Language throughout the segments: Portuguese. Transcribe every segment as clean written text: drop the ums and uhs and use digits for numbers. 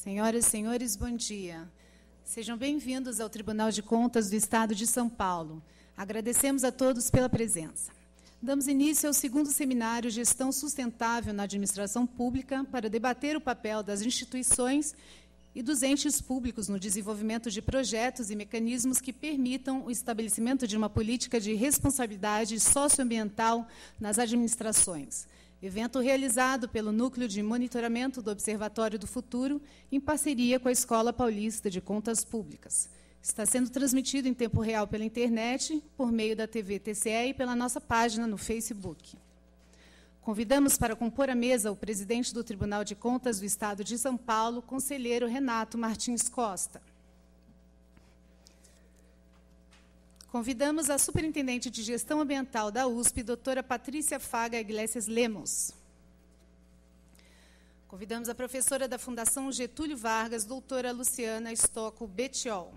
Senhoras e senhores, bom dia. Sejam bem-vindos ao Tribunal de Contas do Estado de São Paulo. Agradecemos a todos pela presença. Damos início ao segundo seminário Gestão Sustentável na Administração Pública para debater o papel das instituições e dos entes públicos no desenvolvimento de projetos e mecanismos que permitam o estabelecimento de uma política de responsabilidade socioambiental nas administrações. Evento realizado pelo Núcleo de Monitoramento do Observatório do Futuro, em parceria com a Escola Paulista de Contas Públicas. Está sendo transmitido em tempo real pela internet, por meio da TV TCE e pela nossa página no Facebook. Convidamos para compor a mesa o presidente do Tribunal de Contas do Estado de São Paulo, conselheiro Renato Martins Costa. Convidamos a superintendente de Gestão Ambiental da USP, doutora Patrícia Faga Iglesias Lemos. Convidamos a professora da Fundação Getúlio Vargas, doutora Luciana Stocco Betiol.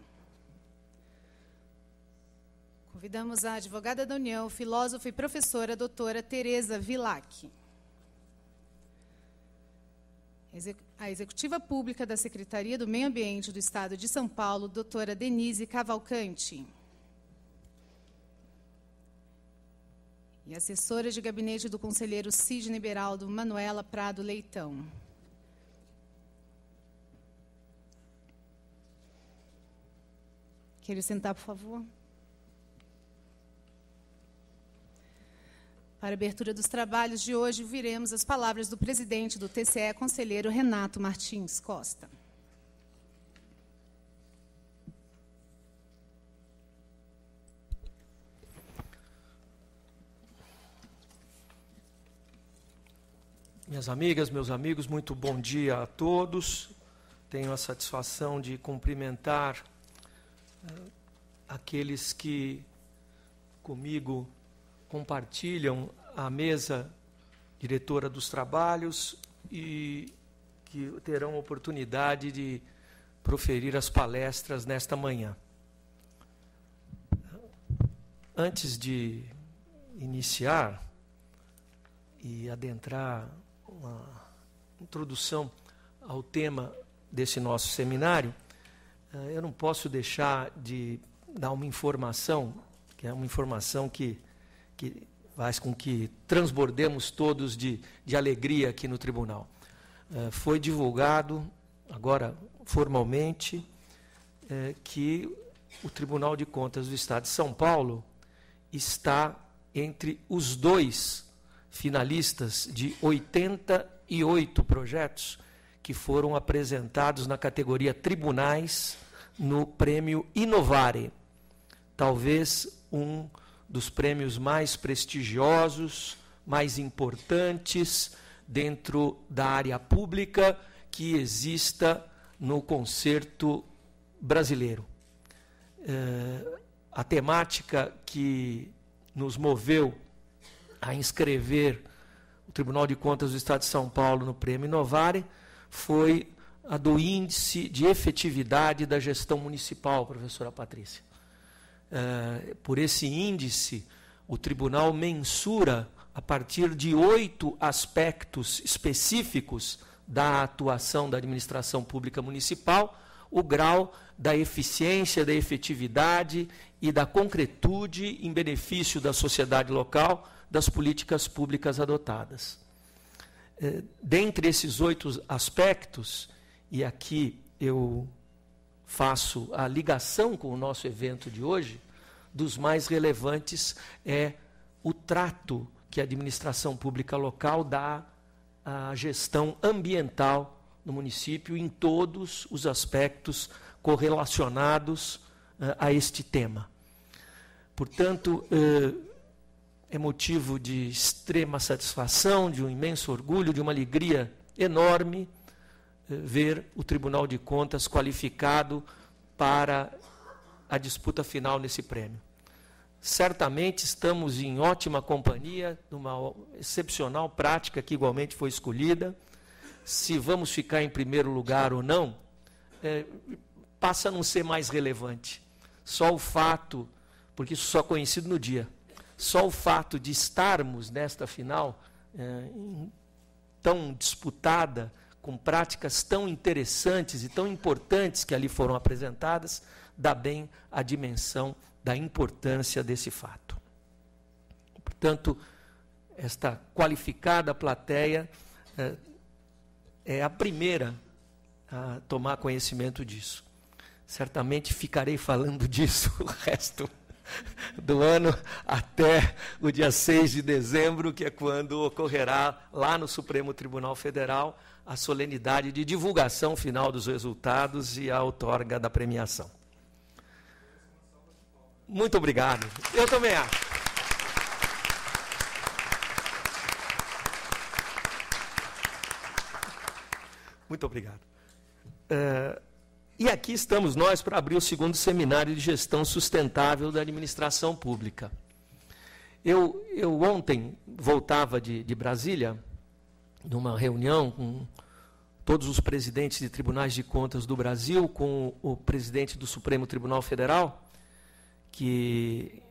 Convidamos a advogada da União, filósofa e professora, doutora Tereza Vilac. A executiva pública da Secretaria do Meio Ambiente do Estado de São Paulo, doutora Denise Cavalcante. E assessora de gabinete do conselheiro Sidney Beraldo, Manuela Prado Leitão. Quer sentar, por favor? Para a abertura dos trabalhos de hoje, ouviremos as palavras do presidente do TCE, conselheiro Renato Martins Costa. Minhas amigas, meus amigos, muito bom dia a todos. Tenho a satisfação de cumprimentar aqueles que comigo compartilham a mesa diretora dos trabalhos e que terão a oportunidade de proferir as palestras nesta manhã. Antes de iniciar e adentrar uma introdução ao tema desse nosso seminário, eu não posso deixar de dar uma informação, que é uma informação que faz com que transbordemos todos de alegria aqui no tribunal. Foi divulgado, agora formalmente, que o Tribunal de Contas do Estado de São Paulo está entre os 2 finalistas de 88 projetos que foram apresentados na categoria Tribunais no prêmio Inovare, talvez um dos prêmios mais prestigiosos, mais importantes dentro da área pública que exista no concerto brasileiro. A temática que nos moveu a inscrever o Tribunal de Contas do Estado de São Paulo no Prêmio Inovare foi a do Índice de Efetividade da Gestão Municipal, professora Patrícia. Por esse índice, o tribunal mensura, a partir de 8 aspectos específicos da atuação da administração pública municipal, o grau da eficiência, da efetividade e da concretude em benefício da sociedade local das políticas públicas adotadas. Dentre esses 8 aspectos, e aqui eu faço a ligação com o nosso evento de hoje, dos mais relevantes é o trato que a administração pública local dá à gestão ambiental no município em todos os aspectos correlacionados a este tema. Portanto, é motivo de extrema satisfação, de um imenso orgulho, de uma alegria enorme ver o Tribunal de Contas qualificado para a disputa final nesse prêmio. Certamente estamos em ótima companhia, numa excepcional prática que igualmente foi escolhida. Se vamos ficar em primeiro lugar ou não, passa a não ser mais relevante. Só o fato, porque isso só é conhecido no dia, só o fato de estarmos nesta final tão disputada, com práticas tão interessantes e tão importantes que ali foram apresentadas, dá bem a dimensão da importância desse fato. Portanto, esta qualificada plateia é a primeira a tomar conhecimento disso. Certamente ficarei falando disso o resto do ano até o dia 6 de dezembro, que é quando ocorrerá lá no Supremo Tribunal Federal a solenidade de divulgação final dos resultados e a outorga da premiação. Muito obrigado. Eu também acho. Muito obrigado. E aqui estamos nós para abrir o segundo seminário de gestão sustentável da administração pública. Eu ontem voltava de Brasília, numa reunião com todos os presidentes de tribunais de contas do Brasil, com o presidente do Supremo Tribunal Federal, que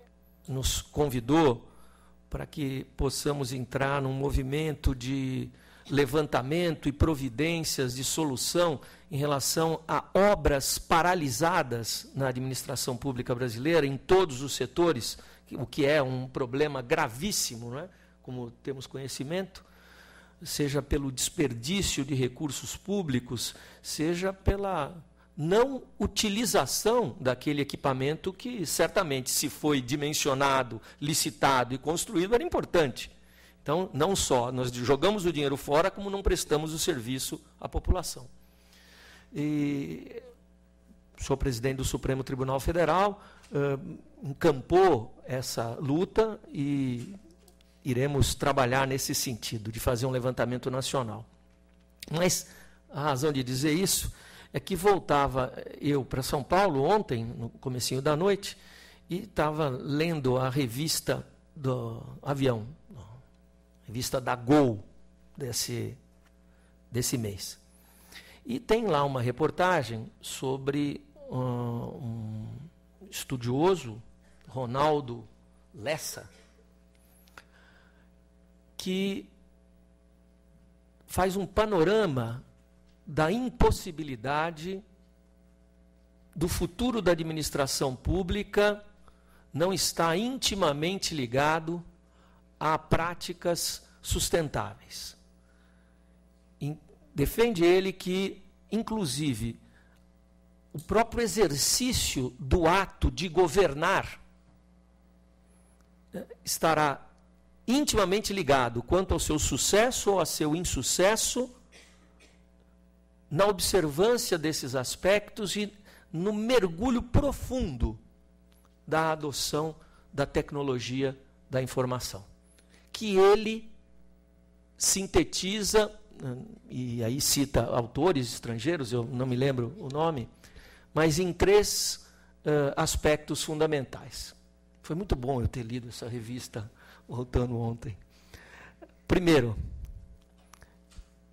nos convidou para que possamos entrar num movimento de levantamento e providências de solução em relação a obras paralisadas na administração pública brasileira, em todos os setores, o que é um problema gravíssimo, não é? Como temos conhecimento, seja pelo desperdício de recursos públicos, seja pela não utilização daquele equipamento que, certamente, se foi dimensionado, licitado e construído, era importante. Então, não só nós jogamos o dinheiro fora, como não prestamos o serviço à população. E sou presidente do Supremo Tribunal Federal, encampou essa luta e iremos trabalhar nesse sentido, de fazer um levantamento nacional. Mas a razão de dizer isso é que voltava eu para São Paulo ontem, no comecinho da noite, e estava lendo a revista do avião, revista da Gol desse mês. E tem lá uma reportagem sobre um estudioso, Ronaldo Lessa, que faz um panorama da impossibilidade do futuro da administração pública não estar intimamente ligado a práticas sustentáveis. Defende ele que, inclusive, o próprio exercício do ato de governar estará intimamente ligado, quanto ao seu sucesso ou ao seu insucesso, na observância desses aspectos e no mergulho profundo da adoção da tecnologia da informação, que ele sintetiza, e aí cita autores estrangeiros, eu não me lembro o nome, mas em 3 aspectos fundamentais. Foi muito bom eu ter lido essa revista, voltando ontem. Primeiro,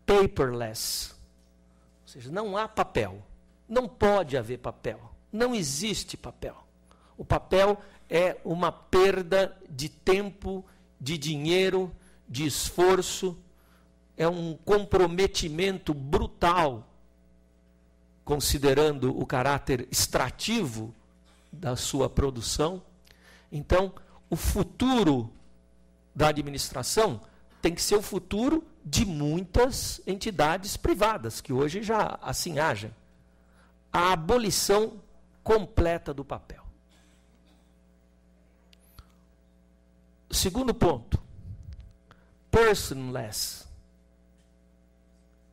paperless, ou seja, não há papel, não pode haver papel, não existe papel. O papel é uma perda de tempo, de dinheiro, de esforço, é um comprometimento brutal, considerando o caráter extrativo da sua produção. Então, o futuro da administração tem que ser o futuro de muitas entidades privadas, que hoje já assim agem. A abolição completa do papel. Segundo ponto, personless.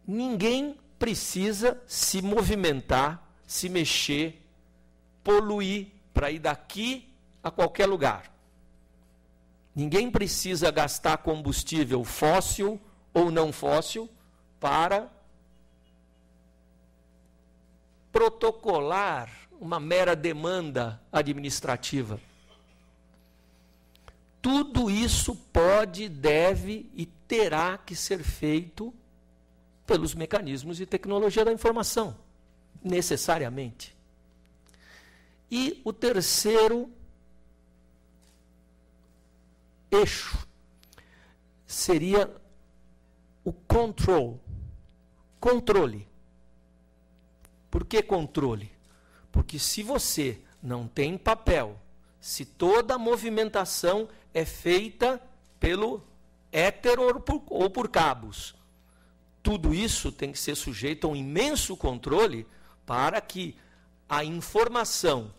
Ninguém precisa se movimentar, se mexer, poluir para ir daqui a qualquer lugar. Ninguém precisa gastar combustível fóssil ou não fóssil para protocolar uma mera demanda administrativa. Tudo isso pode, deve e terá que ser feito pelos mecanismos de tecnologia da informação, necessariamente. E o terceiro eixo seria o control, controle. Por que controle? Porque se você não tem papel, se toda a movimentação é feita pelo éter ou por cabos, tudo isso tem que ser sujeito a um imenso controle para que a informação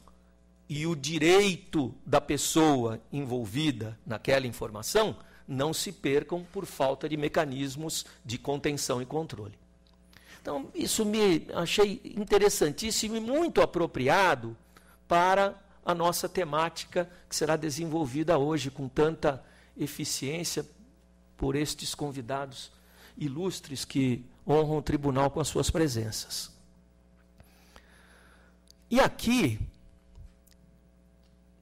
e o direito da pessoa envolvida naquela informação não se percam por falta de mecanismos de contenção e controle. Então, isso me achei interessantíssimo e muito apropriado para a nossa temática, que será desenvolvida hoje com tanta eficiência por estes convidados ilustres que honram o tribunal com as suas presenças. E aqui,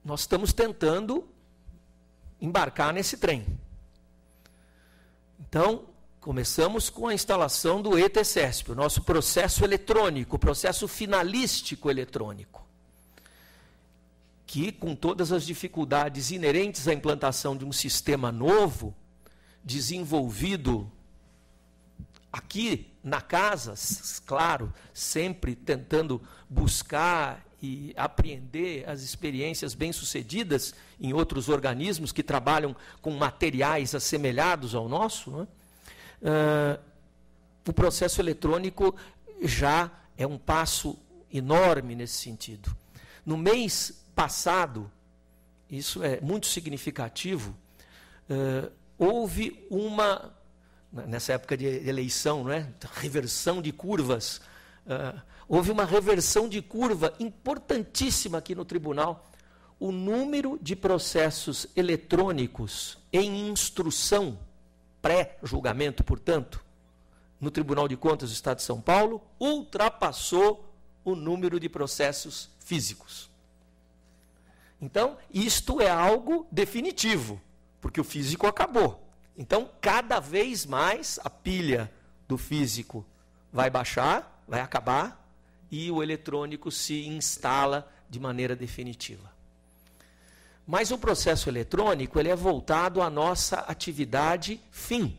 nós estamos tentando embarcar nesse trem. Então, começamos com a instalação do ETCESP, o nosso processo eletrônico, o processo finalístico eletrônico, que, com todas as dificuldades inerentes à implantação de um sistema novo, desenvolvido aqui na casa, claro, sempre tentando buscar e apreender as experiências bem-sucedidas em outros organismos que trabalham com materiais assemelhados ao nosso, não é? O processo eletrônico já é um passo enorme nesse sentido. No mês passado, isso é muito significativo, houve uma, nessa época de eleição, não é? Reversão de curvas, houve uma reversão de curva importantíssima aqui no tribunal. O número de processos eletrônicos em instrução, pré-julgamento, portanto, no Tribunal de Contas do Estado de São Paulo, ultrapassou o número de processos físicos. Então, isto é algo definitivo, porque o físico acabou. Então, cada vez mais a pilha do físico vai baixar, vai acabar, e o eletrônico se instala de maneira definitiva. Mas o processo eletrônico ele é voltado à nossa atividade fim.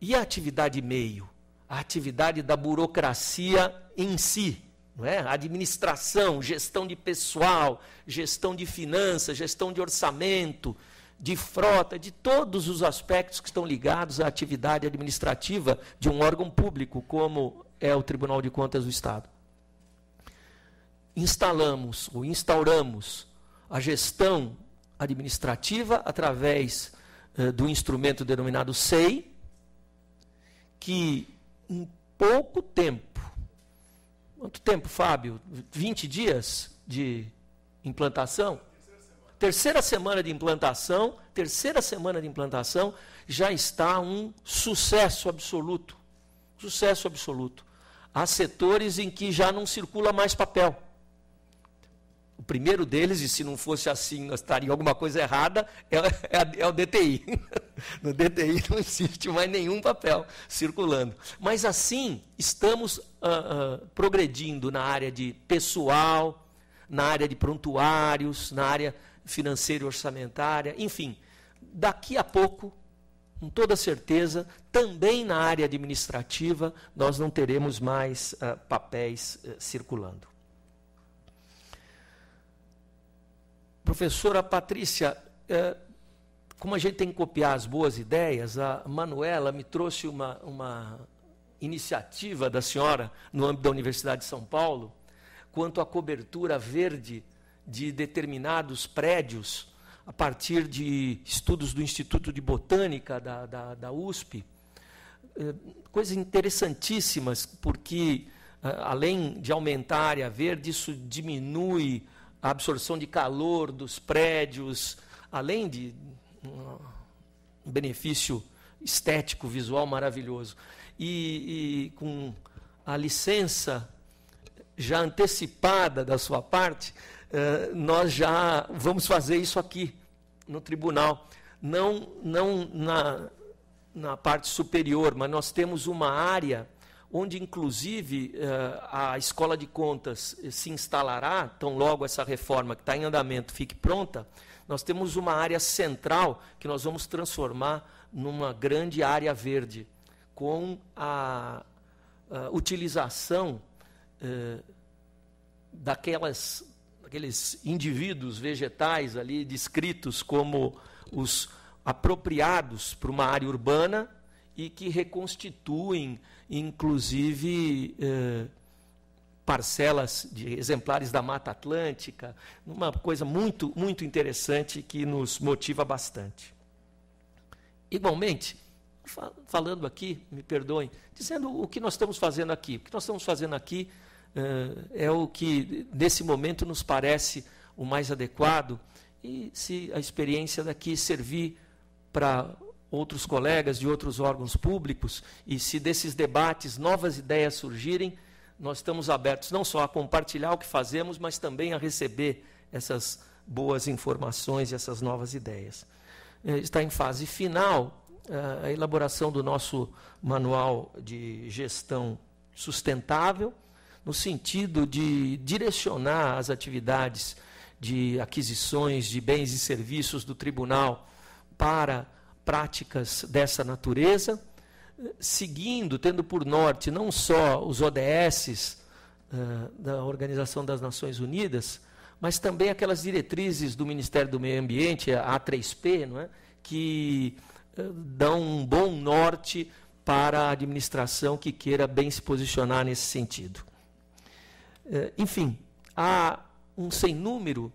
E a atividade meio? A atividade da burocracia em si, não é? Administração, gestão de pessoal, gestão de finanças, gestão de orçamento, de frota, de todos os aspectos que estão ligados à atividade administrativa de um órgão público, como é o Tribunal de Contas do Estado. Instauramos a gestão administrativa através do instrumento denominado SEI, que em pouco tempo, quanto tempo, Fábio? 20 dias de implantação? Terceira semana de implantação, já está um sucesso absoluto. Sucesso absoluto. Há setores em que já não circula mais papel. O primeiro deles, e se não fosse assim, estaria alguma coisa errada, é o DTI. No DTI não existe mais nenhum papel circulando. Mas assim, estamos progredindo na área de pessoal, na área de prontuários, na área financeira e orçamentária, enfim, daqui a pouco, com toda certeza, também na área administrativa, nós não teremos mais papéis circulando. Professora Patrícia, como a gente tem que copiar as boas ideias, a Manuela me trouxe uma iniciativa da senhora, no âmbito da Universidade de São Paulo, quanto à cobertura verde de determinados prédios, a partir de estudos do Instituto de Botânica da USP, coisas interessantíssimas, porque, além de aumentar a área verde, isso diminui a absorção de calor dos prédios, além de um benefício estético, visual maravilhoso. E com a licença já antecipada da sua parte, nós já vamos fazer isso aqui no tribunal, não na parte superior, mas nós temos uma área onde, inclusive, a Escola de Contas se instalará, tão logo essa reforma que está em andamento fique pronta, nós temos uma área central que nós vamos transformar numa grande área verde, com a utilização daqueles indivíduos vegetais ali descritos como os apropriados para uma área urbana e que reconstituem, inclusive, parcelas de exemplares da Mata Atlântica, uma coisa muito, muito interessante que nos motiva bastante. Igualmente, falando aqui, me perdoem, dizendo o que nós estamos fazendo aqui. O que nós estamos fazendo aqui é o que, nesse momento, nos parece o mais adequado, e se a experiência daqui servir para outros colegas de outros órgãos públicos, e se desses debates novas ideias surgirem, nós estamos abertos não só a compartilhar o que fazemos, mas também a receber essas boas informações e essas novas ideias. Está em fase final a elaboração do nosso manual de gestão sustentável, no sentido de direcionar as atividades de aquisições de bens e serviços do tribunal para práticas dessa natureza, seguindo, tendo por norte não só os ODS da Organização das Nações Unidas, mas também aquelas diretrizes do Ministério do Meio Ambiente, a A3P, não é? Que dão um bom norte para a administração que queira bem se posicionar nesse sentido. Enfim, há um sem número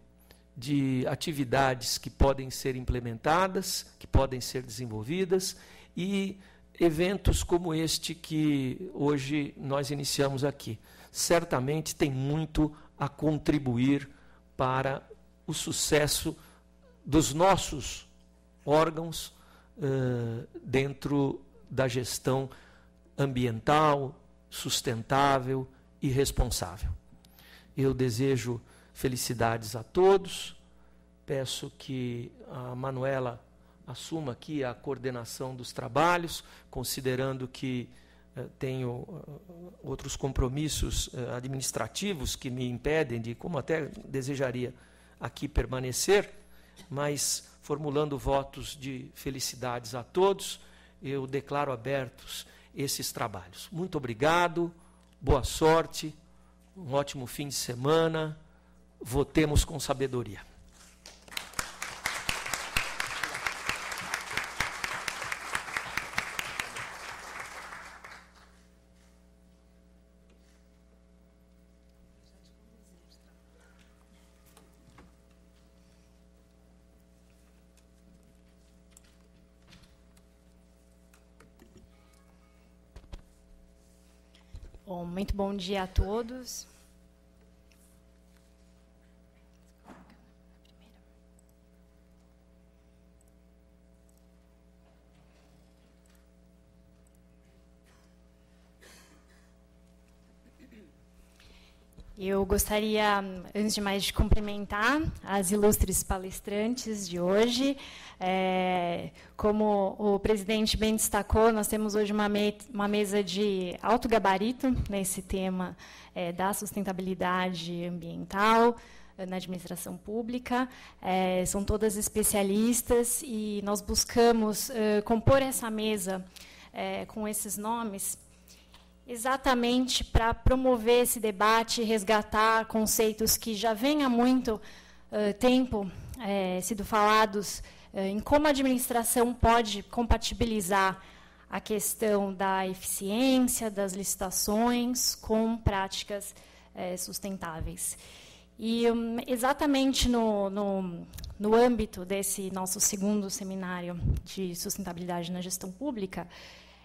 de atividades que podem ser implementadas, que podem ser desenvolvidas, e eventos como este que hoje nós iniciamos aqui. Certamente tem muito a contribuir para o sucesso dos nossos órgãos dentro da gestão ambiental, sustentável e responsável. Eu desejo felicidades a todos, peço que a Manuela assuma aqui a coordenação dos trabalhos, considerando que tenho outros compromissos administrativos que me impedem de, como até desejaria aqui permanecer, mas formulando votos de felicidades a todos, eu declaro abertos esses trabalhos. Muito obrigado, boa sorte, um ótimo fim de semana, votemos com sabedoria. Bom, muito bom dia a todos. Eu gostaria, antes de mais, de cumprimentar as ilustres palestrantes de hoje. Como o presidente bem destacou, nós temos hoje uma mesa de alto gabarito nesse tema da sustentabilidade ambiental na administração pública. São todas especialistas e nós buscamos compor essa mesa com esses nomes exatamente para promover esse debate e resgatar conceitos que já vêm há muito tempo sido falados em como a administração pode compatibilizar a questão da eficiência das licitações com práticas sustentáveis. E exatamente no âmbito desse nosso segundo seminário de sustentabilidade na gestão pública,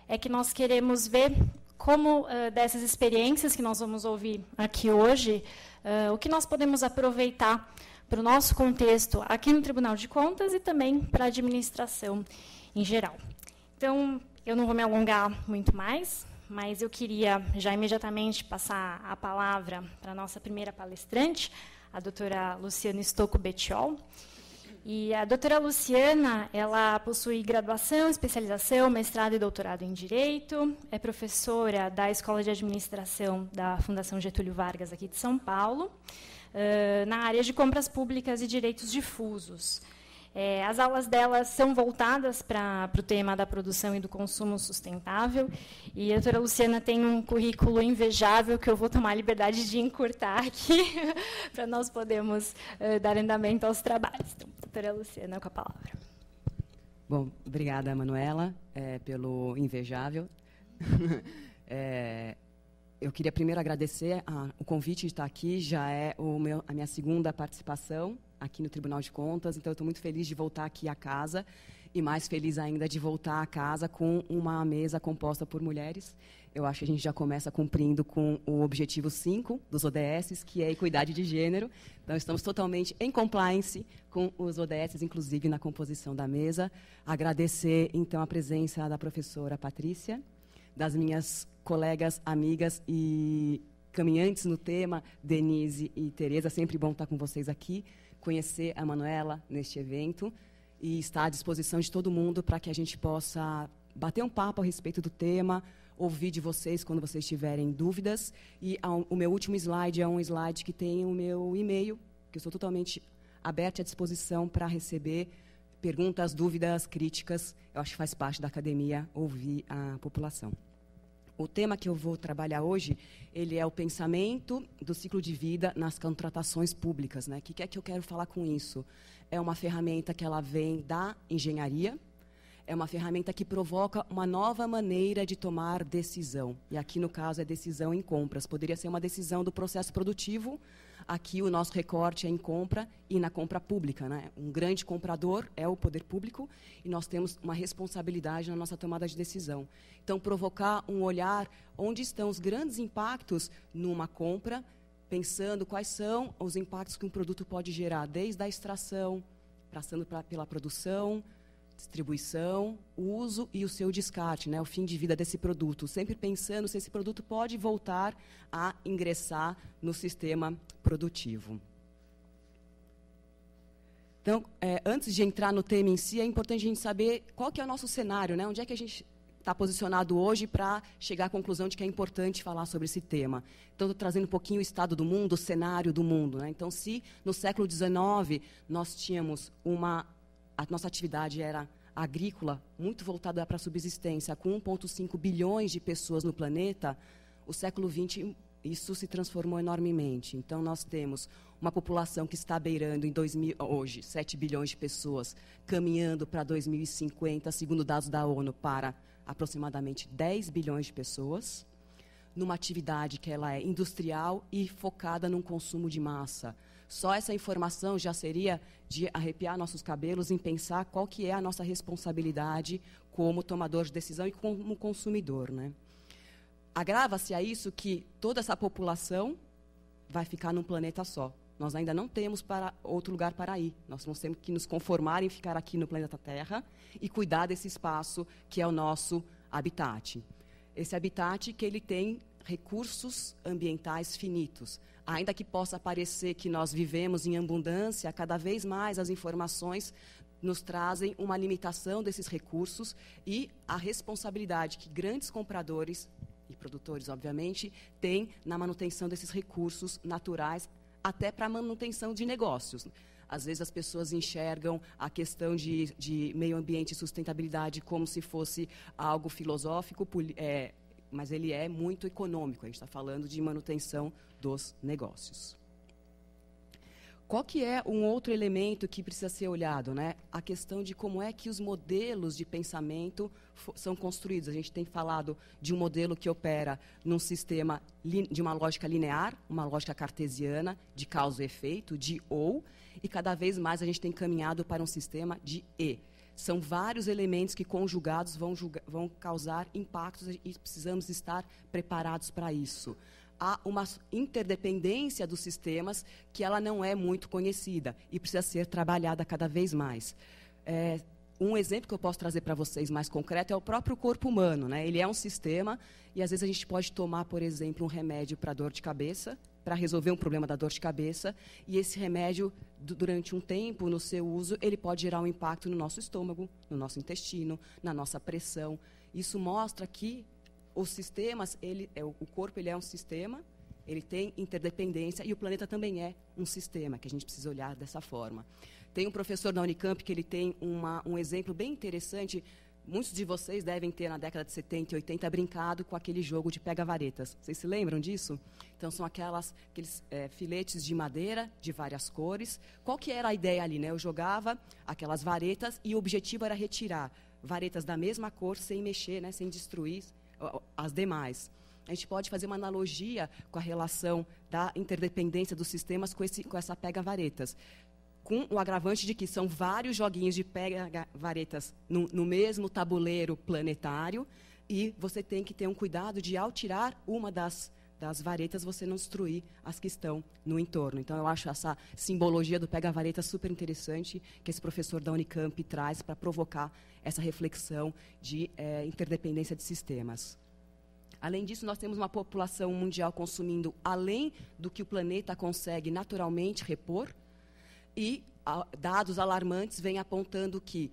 é que nós queremos ver como dessas experiências que nós vamos ouvir aqui hoje, o que nós podemos aproveitar para o nosso contexto aqui no Tribunal de Contas e também para a administração em geral. Então, eu não vou me alongar muito mais, mas eu queria já imediatamente passar a palavra para a nossa primeira palestrante, a doutora Luciana Stocco-Bettiol. E a doutora Luciana, ela possui graduação, especialização, mestrado e doutorado em Direito, é professora da Escola de Administração da Fundação Getúlio Vargas, aqui de São Paulo, na área de compras públicas e direitos difusos. As aulas dela são voltadas para o tema da produção e do consumo sustentável, e a doutora Luciana tem um currículo invejável que eu vou tomar a liberdade de encurtar aqui, para nós podermos dar andamento aos trabalhos. Então, doutora Luciana, com a palavra. Bom, obrigada, Manuela, pelo invejável. Eu queria primeiro agradecer o convite de estar aqui, já é a minha segunda participação aqui no Tribunal de Contas, então eu estou muito feliz de voltar aqui à casa e mais feliz ainda de voltar à casa com uma mesa composta por mulheres. Eu acho que a gente já começa cumprindo com o objetivo 5 dos ODS, que é a equidade de gênero. Então, estamos totalmente em compliance com os ODS, inclusive na composição da mesa. Agradecer, então, a presença da professora Patrícia, das minhas colegas, amigas e caminhantes no tema, Denise e Tereza. Sempre bom estar com vocês aqui, conhecer a Manuela neste evento e estar à disposição de todo mundo para que a gente possa bater um papo a respeito do tema, ouvir de vocês quando vocês tiverem dúvidas. E o meu último slide é um slide que tem o meu e-mail, que eu sou totalmente aberta à disposição para receber perguntas, dúvidas, críticas. Eu acho que faz parte da academia ouvir a população. O tema que eu vou trabalhar hoje, ele é o pensamento do ciclo de vida nas contratações públicas, né? O que é que eu quero falar com isso? É uma ferramenta que ela vem da engenharia, é uma ferramenta que provoca uma nova maneira de tomar decisão. E aqui, no caso, é decisão em compras. Poderia ser uma decisão do processo produtivo. Aqui, o nosso recorte é em compra e na compra pública, né? Um grande comprador é o poder público e nós temos uma responsabilidade na nossa tomada de decisão. Então, provocar um olhar onde estão os grandes impactos numa compra, pensando quais são os impactos que um produto pode gerar, desde a extração, passando pela produção, distribuição, o uso e o seu descarte, né, o fim de vida desse produto, sempre pensando se esse produto pode voltar a ingressar no sistema produtivo. Então, antes de entrar no tema em si, é importante a gente saber qual que é o nosso cenário, né, onde é que a gente está posicionado hoje para chegar à conclusão de que é importante falar sobre esse tema. Então, estou trazendo um pouquinho o estado do mundo, o cenário do mundo, né? Então, se no século XIX nós tínhamos a nossa atividade era agrícola, muito voltada para a subsistência, com 1,5 bilhões de pessoas no planeta, o século XX, isso se transformou enormemente. Então, nós temos uma população que está beirando, hoje, 7 bilhões de pessoas, caminhando para 2050, segundo dados da ONU, para aproximadamente 10 bilhões de pessoas, numa atividade que ela é industrial e focada num consumo de massa. Só essa informação já seria de arrepiar nossos cabelos em pensar qual que é a nossa responsabilidade como tomador de decisão e como consumidor, né? Agrava-se a isso que toda essa população vai ficar num planeta só. Nós ainda não temos outro lugar para ir. Nós vamos ter que nos conformar em ficar aqui no planeta Terra e cuidar desse espaço que é o nosso habitat. Esse habitat que ele tem recursos ambientais finitos. Ainda que possa parecer que nós vivemos em abundância, cada vez mais as informações nos trazem uma limitação desses recursos e a responsabilidade que grandes compradores e produtores, obviamente, têm na manutenção desses recursos naturais, até para a manutenção de negócios. Às vezes as pessoas enxergam a questão de meio ambiente e sustentabilidade como se fosse algo filosófico, mas ele é muito econômico. A gente está falando de manutenção dos negócios. Qual que é um outro elemento que precisa ser olhado, né? A questão de como é que os modelos de pensamento são construídos. A gente tem falado de um modelo que opera num sistema de uma lógica linear, uma lógica cartesiana, de causa e efeito, de ou, e cada vez mais a gente tem caminhado para um sistema de e. São vários elementos que, conjugados, vão causar impactos e precisamos estar preparados para isso. Há uma interdependência dos sistemas que ela não é muito conhecida e precisa ser trabalhada cada vez mais. Um exemplo que eu posso trazer para vocês mais concreto é o próprio corpo humano, né? Ele é um sistema e, às vezes, a gente pode tomar, por exemplo, um remédio para dor de cabeça, para resolver um problema da dor de cabeça, e esse remédio, durante um tempo, no seu uso, ele pode gerar um impacto no nosso estômago, no nosso intestino, na nossa pressão. Isso mostra que os sistemas, o corpo ele é um sistema, ele tem interdependência, e o planeta também é um sistema, que a gente precisa olhar dessa forma. Tem um professor da Unicamp que ele tem um exemplo bem interessante. Muitos de vocês devem ter, na década de 70 e 80, brincado com aquele jogo de pega-varetas. Vocês se lembram disso? Então, são aqueles filetes de madeira de várias cores. Qual que era a ideia ali, né? Eu jogava aquelas varetas e o objetivo era retirar varetas da mesma cor sem mexer, né? Sem destruir as demais. A gente pode fazer uma analogia com a relação da interdependência dos sistemas com essa pega-varetas. Com o agravante de que são vários joguinhos de pega-varetas no mesmo tabuleiro planetário, e você tem que ter um cuidado de, ao tirar uma das varetas, você não destruir as que estão no entorno. Então, eu acho essa simbologia do pega-vareta super interessante, que esse professor da Unicamp traz para provocar essa reflexão de interdependência de sistemas. Além disso, nós temos uma população mundial consumindo além do que o planeta consegue naturalmente repor, e dados alarmantes vêm apontando que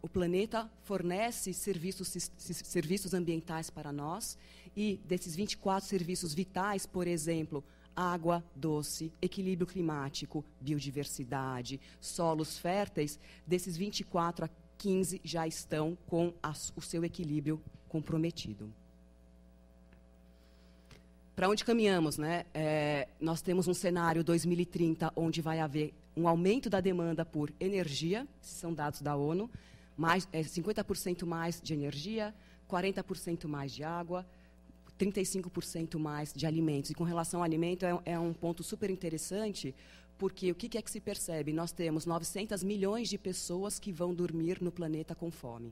o planeta fornece serviços ambientais para nós, e desses 24 serviços vitais, por exemplo, água doce, equilíbrio climático, biodiversidade, solos férteis, desses 24 a 15 já estão com o seu equilíbrio comprometido. Para onde caminhamos, né? Nós temos um cenário 2030 onde vai haver um aumento da demanda por energia, são dados da ONU, 50% mais de energia, 40% mais de água, 35% mais de alimentos. E com relação ao alimento, é um ponto super interessante, porque o que é que se percebe? Nós temos 900 milhões de pessoas que vão dormir no planeta com fome.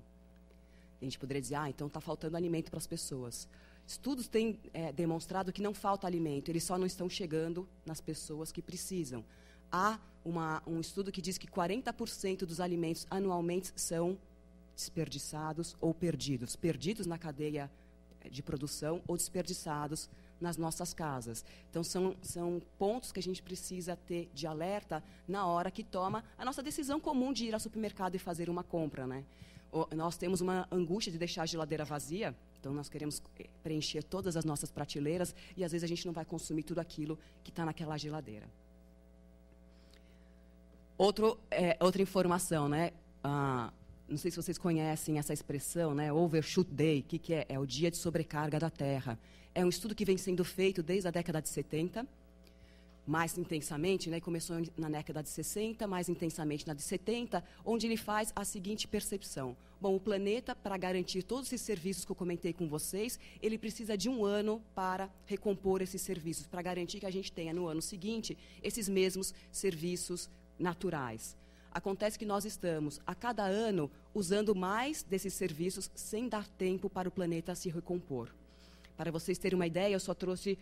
A gente poderia dizer, então está faltando alimento para as pessoas. Estudos têm demonstrado que não falta alimento, eles só não estão chegando nas pessoas que precisam. Há um estudo que diz que 40% dos alimentos anualmente são desperdiçados ou perdidos. Perdidos na cadeia de produção ou desperdiçados nas nossas casas. Então, são pontos que a gente precisa ter de alerta na hora que toma a nossa decisão comum de ir ao supermercado e fazer uma compra, né? Nós temos uma angústia de deixar a geladeira vazia, então nós queremos preencher todas as nossas prateleiras e, às vezes, a gente não vai consumir tudo aquilo que está naquela geladeira. Outra informação, né? Não sei se vocês conhecem essa expressão, né? Overshoot Day, que é? É o dia de sobrecarga da Terra. É um estudo que vem sendo feito desde a década de 70, mais intensamente, né? Começou na década de 60, mais intensamente na de 70, onde ele faz a seguinte percepção. Bom, o planeta, para garantir todos esses serviços que eu comentei com vocês, ele precisa de um ano para recompor esses serviços, para garantir que a gente tenha no ano seguinte esses mesmos serviços naturais. Acontece que nós estamos, a cada ano, usando mais desses serviços sem dar tempo para o planeta se recompor. Para vocês terem uma ideia, eu só trouxe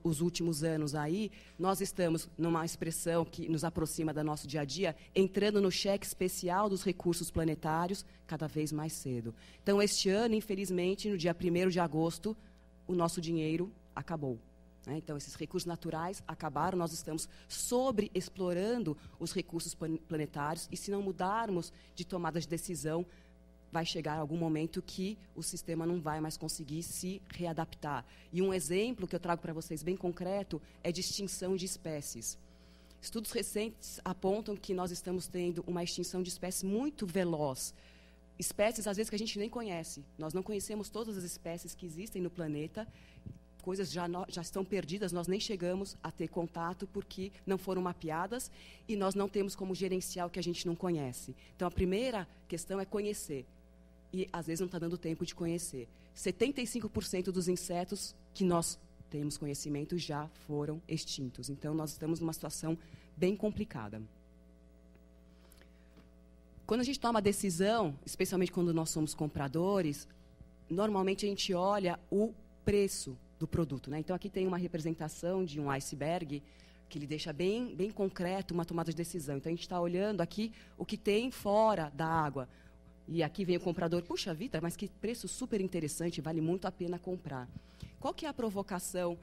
os últimos anos aí, nós estamos numa expressão que nos aproxima do nosso dia a dia, entrando no cheque especial dos recursos planetários cada vez mais cedo. Então, este ano, infelizmente, no dia 1º de agosto, o nosso dinheiro acabou. Então, esses recursos naturais acabaram, nós estamos sobreexplorando os recursos planetários, e se não mudarmos de tomada de decisão, vai chegar algum momento que o sistema não vai mais conseguir se readaptar. E um exemplo que eu trago para vocês bem concreto é de extinção de espécies. Estudos recentes apontam que nós estamos tendo uma extinção de espécies muito veloz. Espécies, às vezes, que a gente nem conhece. Nós não conhecemos todas as espécies que existem no planeta. Coisas já estão perdidas, nós nem chegamos a ter contato porque não foram mapeadas e nós não temos como gerenciar o que a gente não conhece. Então, a primeira questão é conhecer. E, às vezes, não está dando tempo de conhecer. 75% dos insetos que nós temos conhecimento já foram extintos. Então, nós estamos numa situação bem complicada. Quando a gente toma decisão, especialmente quando nós somos compradores, normalmente a gente olha o preço do produto, né? Então, aqui tem uma representação de um iceberg que ele deixa bem concreto uma tomada de decisão. Então, a gente está olhando aqui o que tem fora da água. E aqui vem o comprador, puxa vida, mas que preço super interessante, vale muito a pena comprar. Qual que é a provocação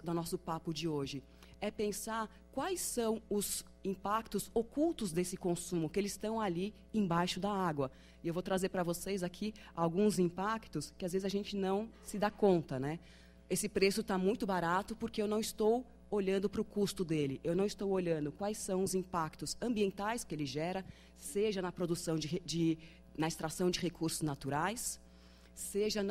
do nosso papo de hoje? É pensar quais são os impactos ocultos desse consumo, que eles estão ali embaixo da água. E eu vou trazer para vocês aqui alguns impactos que, às vezes, a gente não se dá conta, né? Esse preço está muito barato porque eu não estou olhando para o custo dele. Eu não estou olhando quais são os impactos ambientais que ele gera, seja na produção na extração de recursos naturais, seja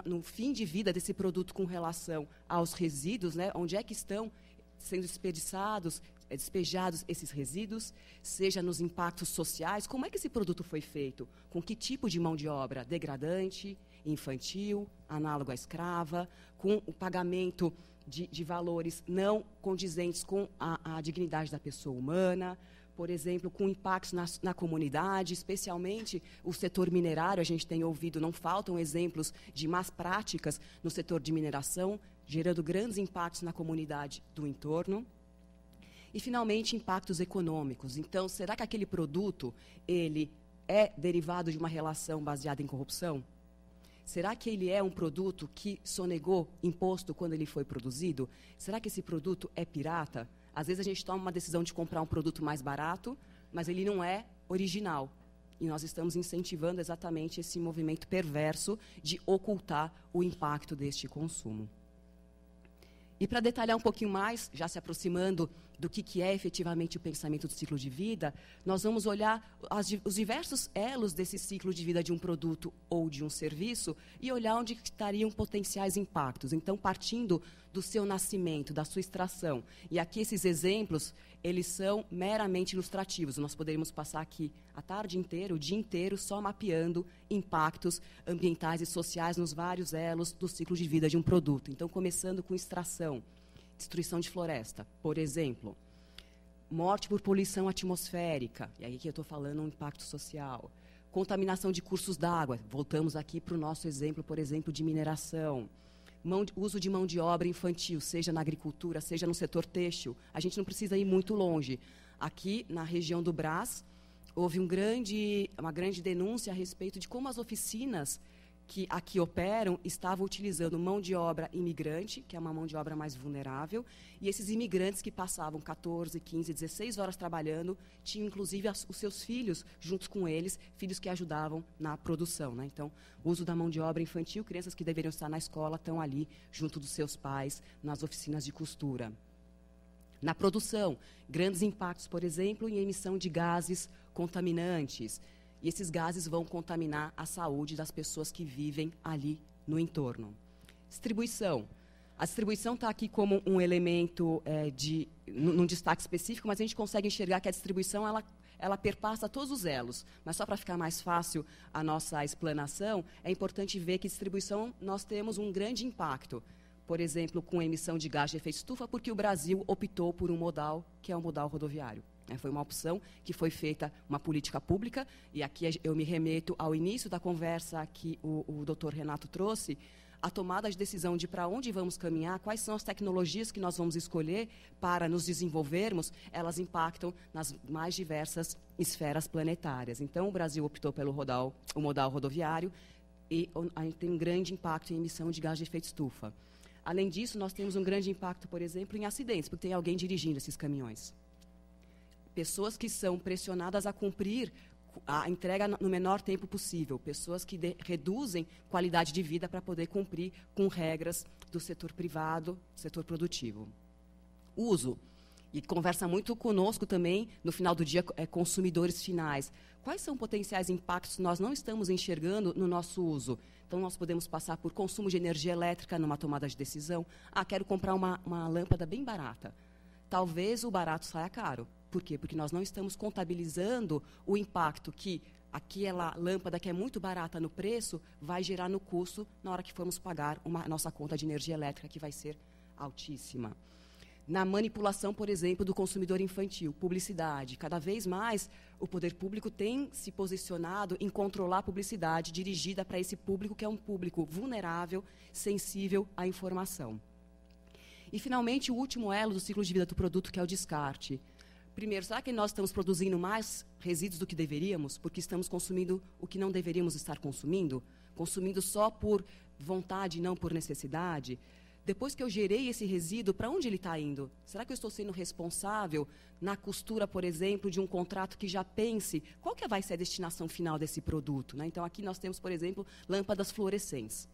no fim de vida desse produto com relação aos resíduos, né? Onde é que estão sendo despejados esses resíduos, seja nos impactos sociais, como é que esse produto foi feito, com que tipo de mão de obra degradante, infantil, análogo à escrava, com o pagamento de valores não condizentes com a dignidade da pessoa humana, por exemplo, com impactos na comunidade, especialmente o setor minerário. A gente tem ouvido, não faltam exemplos de más práticas no setor de mineração, gerando grandes impactos na comunidade do entorno. E, finalmente, impactos econômicos. Então, será que aquele produto ele é derivado de uma relação baseada em corrupção? Será que ele é um produto que sonegou imposto quando ele foi produzido? Será que esse produto é pirata? Às vezes a gente toma uma decisão de comprar um produto mais barato, mas ele não é original. E nós estamos incentivando exatamente esse movimento perverso de ocultar o impacto deste consumo. E para detalhar um pouquinho mais, já se aproximando do que é efetivamente o pensamento do ciclo de vida, nós vamos olhar os diversos elos desse ciclo de vida de um produto ou de um serviço e olhar onde estariam potenciais impactos. Então, partindo do seu nascimento, da sua extração. E aqui esses exemplos, eles são meramente ilustrativos. Nós poderíamos passar aqui a tarde inteira, o dia inteiro, só mapeando impactos ambientais e sociais nos vários elos do ciclo de vida de um produto. Então, começando com extração, destruição de floresta, por exemplo, morte por poluição atmosférica, e aí que eu estou falando um impacto social, contaminação de cursos d'água, voltamos aqui para o nosso exemplo, por exemplo, de mineração, uso de mão de obra infantil, seja na agricultura, seja no setor têxtil. A gente não precisa ir muito longe. Aqui, na região do Brás, houve uma grande denúncia a respeito de como as oficinas que aqui operam estavam utilizando mão de obra imigrante, que é uma mão de obra mais vulnerável, e esses imigrantes que passavam 14, 15, 16 horas trabalhando, tinham inclusive os seus filhos juntos com eles, filhos que ajudavam na produção, né? Então, o uso da mão de obra infantil, crianças que deveriam estar na escola estão ali junto dos seus pais, nas oficinas de costura. Na produção, grandes impactos, por exemplo, em emissão de gases contaminantes. E esses gases vão contaminar a saúde das pessoas que vivem ali no entorno. Distribuição. A distribuição está aqui como um elemento num destaque específico, mas a gente consegue enxergar que a distribuição ela perpassa todos os elos. Mas só para ficar mais fácil a nossa explanação, é importante ver que distribuição nós temos um grande impacto. Por exemplo, com emissão de gás de efeito estufa, porque o Brasil optou por um modal que é o modal rodoviário. Foi uma opção que foi feita, uma política pública, e aqui eu me remeto ao início da conversa que o doutor Renato trouxe, a tomada de decisão de para onde vamos caminhar, quais são as tecnologias que nós vamos escolher para nos desenvolvermos, elas impactam nas mais diversas esferas planetárias. Então, o Brasil optou pelo o modal rodoviário, e a gente tem um grande impacto em emissão de gás de efeito estufa. Além disso, nós temos um grande impacto, por exemplo, em acidentes, porque tem alguém dirigindo esses caminhões. Pessoas que são pressionadas a cumprir a entrega no menor tempo possível, pessoas que reduzem qualidade de vida para poder cumprir com regras do setor privado, setor produtivo. Uso, e conversa muito conosco também, no final do dia, consumidores finais. Quais são potenciais impactos que nós não estamos enxergando no nosso uso? Então, nós podemos passar por consumo de energia elétrica numa tomada de decisão. Quero comprar uma lâmpada bem barata. Talvez o barato saia caro. Por quê? Porque nós não estamos contabilizando o impacto que aquela lâmpada que é muito barata no preço vai gerar no custo na hora que formos pagar nossa conta de energia elétrica, que vai ser altíssima. Na manipulação, por exemplo, do consumidor infantil, publicidade. Cada vez mais o poder público tem se posicionado em controlar a publicidade dirigida para esse público que é um público vulnerável, sensível à informação. E, finalmente, o último elo do ciclo de vida do produto, que é o descarte. Primeiro, será que nós estamos produzindo mais resíduos do que deveríamos, porque estamos consumindo o que não deveríamos estar consumindo? Consumindo só por vontade e não por necessidade? Depois que eu gerei esse resíduo, para onde ele está indo? Será que eu estou sendo responsável na costura, por exemplo, de um contrato que já pense qual que vai ser a destinação final desse produto, né? Então, aqui nós temos, por exemplo, lâmpadas fluorescentes.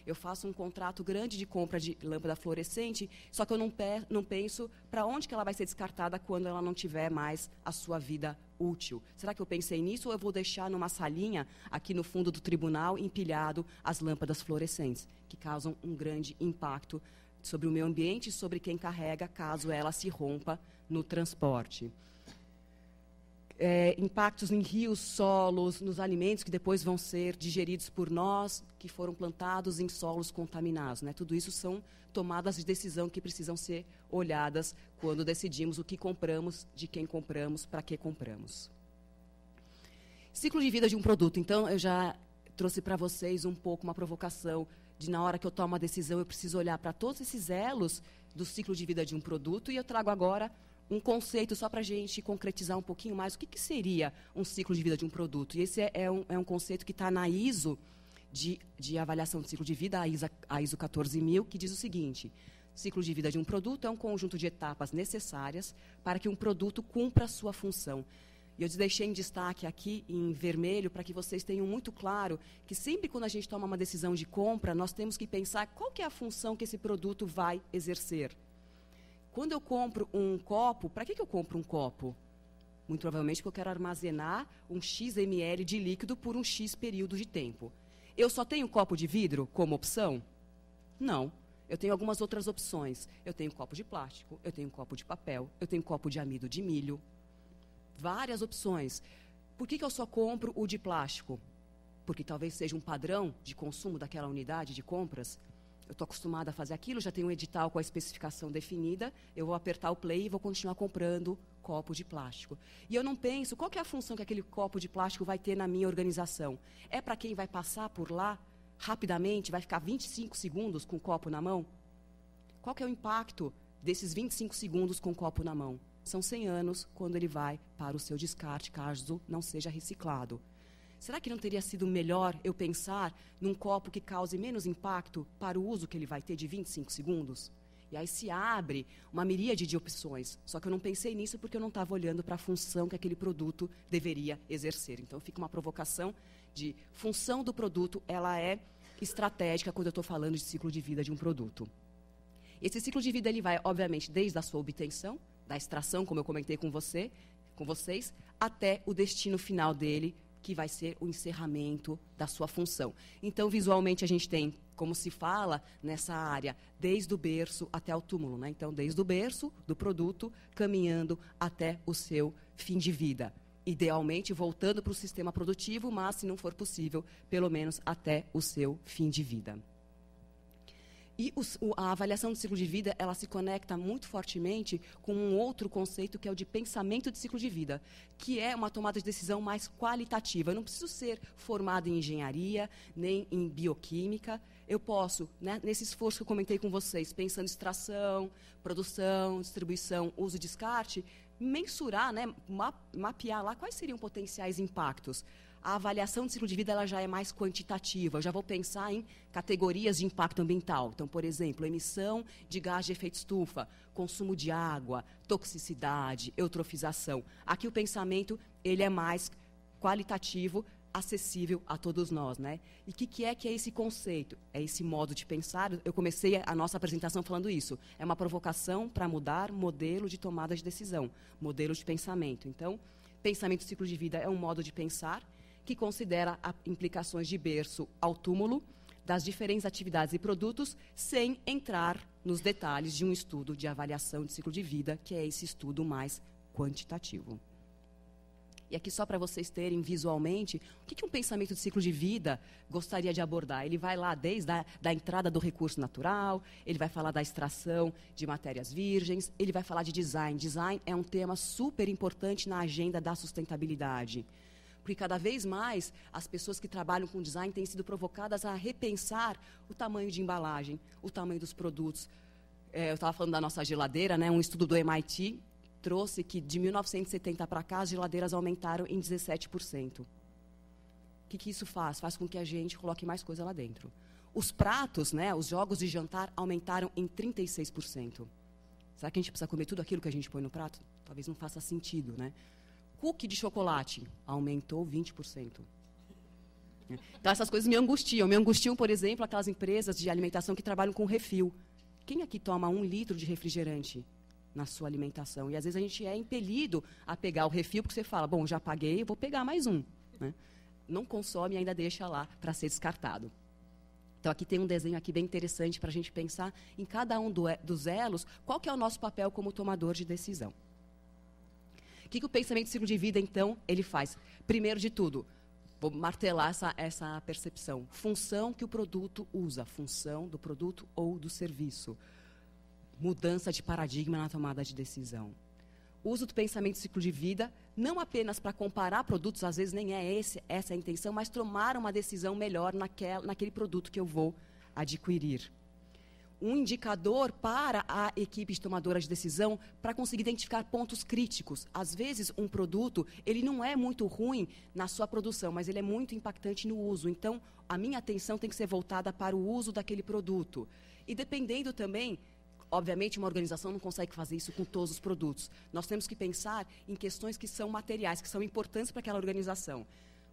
Eu faço um contrato grande de compra de lâmpada fluorescente, só que eu não penso para onde que ela vai ser descartada quando ela não tiver mais a sua vida útil. Será que eu pensei nisso ou eu vou deixar numa salinha aqui no fundo do tribunal empilhado as lâmpadas fluorescentes, que causam um grande impacto sobre o meio ambiente e sobre quem carrega, caso ela se rompa no transporte. Impactos em rios, solos, nos alimentos que depois vão ser digeridos por nós, que foram plantados em solos contaminados, né? Tudo isso são tomadas de decisão que precisam ser olhadas quando decidimos o que compramos, de quem compramos, para que compramos. Ciclo de vida de um produto. Então, eu já trouxe para vocês um pouco uma provocação de, na hora que eu tomo uma decisão, eu preciso olhar para todos esses elos do ciclo de vida de um produto, e eu trago agora um conceito só para a gente concretizar um pouquinho mais o que seria um ciclo de vida de um produto. E esse é um conceito que está na ISO de avaliação de ciclo de vida, a ISO 14000, que diz o seguinte: ciclo de vida de um produto é um conjunto de etapas necessárias para que um produto cumpra a sua função. E eu deixei em destaque aqui, em vermelho, para que vocês tenham muito claro que sempre quando a gente toma uma decisão de compra, nós temos que pensar qual que é a função que esse produto vai exercer. Quando eu compro um copo, para que eu compro um copo? Muito provavelmente porque eu quero armazenar um X ml de líquido por um X período de tempo. Eu só tenho copo de vidro como opção? Não. Eu tenho algumas outras opções. Eu tenho copo de plástico, eu tenho copo de papel, eu tenho copo de amido de milho. Várias opções. Por que eu só compro o de plástico? Porque talvez seja um padrão de consumo daquela unidade de compras. Eu estou acostumada a fazer aquilo, já tenho um edital com a especificação definida, eu vou apertar o play e vou continuar comprando copo de plástico. E eu não penso, qual que é a função que aquele copo de plástico vai ter na minha organização? É para quem vai passar por lá rapidamente, vai ficar 25 segundos com o copo na mão? Qual que é o impacto desses 25 segundos com o copo na mão? São 100 anos quando ele vai para o seu descarte, caso não seja reciclado. Será que não teria sido melhor eu pensar num copo que cause menos impacto para o uso que ele vai ter de 25 segundos? E aí se abre uma miríade de opções. Só que eu não pensei nisso porque eu não estava olhando para a função que aquele produto deveria exercer. Então fica uma provocação de função do produto, ela é estratégica quando eu estou falando de ciclo de vida de um produto. Esse ciclo de vida ele vai, obviamente, desde a sua obtenção, da extração, como eu comentei com vocês, até o destino final dele, que vai ser o encerramento da sua função. Então, visualmente, a gente tem, como se fala nessa área, desde o berço até o túmulo, né? Então, desde o berço do produto, caminhando até o seu fim de vida. Idealmente, voltando para o sistema produtivo, mas, se não for possível, pelo menos até o seu fim de vida. E a avaliação do ciclo de vida, ela se conecta muito fortemente com um outro conceito, que é o de pensamento de ciclo de vida, que é uma tomada de decisão mais qualitativa. Eu não preciso ser formado em engenharia, nem em bioquímica. Eu posso, né, nesse esforço que eu comentei com vocês, pensando em extração, produção, distribuição, uso e descarte, mensurar, né, mapear lá quais seriam potenciais impactos. A avaliação de ciclo de vida ela já é mais quantitativa. Eu já vou pensar em categorias de impacto ambiental. Então, por exemplo, emissão de gás de efeito estufa, consumo de água, toxicidade, eutrofização. Aqui o pensamento ele é mais qualitativo, acessível a todos nós, né? E o que é esse conceito? É esse modo de pensar. Eu comecei a nossa apresentação falando isso. É uma provocação para mudar modelo de tomada de decisão, modelo de pensamento. Então, pensamento do ciclo de vida é um modo de pensar que considera implicações de berço ao túmulo, das diferentes atividades e produtos, sem entrar nos detalhes de um estudo de avaliação de ciclo de vida, que é esse estudo mais quantitativo. E aqui só para vocês terem visualmente, o que um pensamento de ciclo de vida gostaria de abordar? Ele vai lá desde a entrada do recurso natural, ele vai falar da extração de matérias virgens, ele vai falar de design. Design é um tema super importante na agenda da sustentabilidade. Porque cada vez mais as pessoas que trabalham com design têm sido provocadas a repensar o tamanho de embalagem, o tamanho dos produtos. Eu estava falando da nossa geladeira, né? Um estudo do MIT trouxe que de 1970 para cá as geladeiras aumentaram em 17%. O que isso faz? Faz com que a gente coloque mais coisa lá dentro. Os pratos, né, os jogos de jantar aumentaram em 36%. Será que a gente precisa comer tudo aquilo que a gente põe no prato? Talvez não faça sentido, né? Cookie de chocolate aumentou 20%. Então, essas coisas me angustiam. Me angustiam, por exemplo, aquelas empresas de alimentação que trabalham com refil. Quem aqui toma 1 litro de refrigerante na sua alimentação? E, às vezes, a gente é impelido a pegar o refil, porque você fala, bom, já paguei, eu vou pegar mais um. Né? Não consome e ainda deixa lá para ser descartado. Então, aqui tem um desenho aqui bem interessante para a gente pensar em cada um dos elos, qual que é o nosso papel como tomador de decisão. O que o pensamento de ciclo de vida, então, ele faz? Primeiro de tudo, vou martelar essa percepção. Função que o produto usa, função do produto ou do serviço. Mudança de paradigma na tomada de decisão. Uso do pensamento de ciclo de vida, não apenas para comparar produtos, às vezes nem é essa a intenção, mas tomar uma decisão melhor naquele produto que eu vou adquirir. Um indicador para a equipe de tomadora de decisão para conseguir identificar pontos críticos. Às vezes, um produto, ele não é muito ruim na sua produção, mas ele é muito impactante no uso. Então, a minha atenção tem que ser voltada para o uso daquele produto. E dependendo também, obviamente, uma organização não consegue fazer isso com todos os produtos. Nós temos que pensar em questões que são materiais, que são importantes para aquela organização.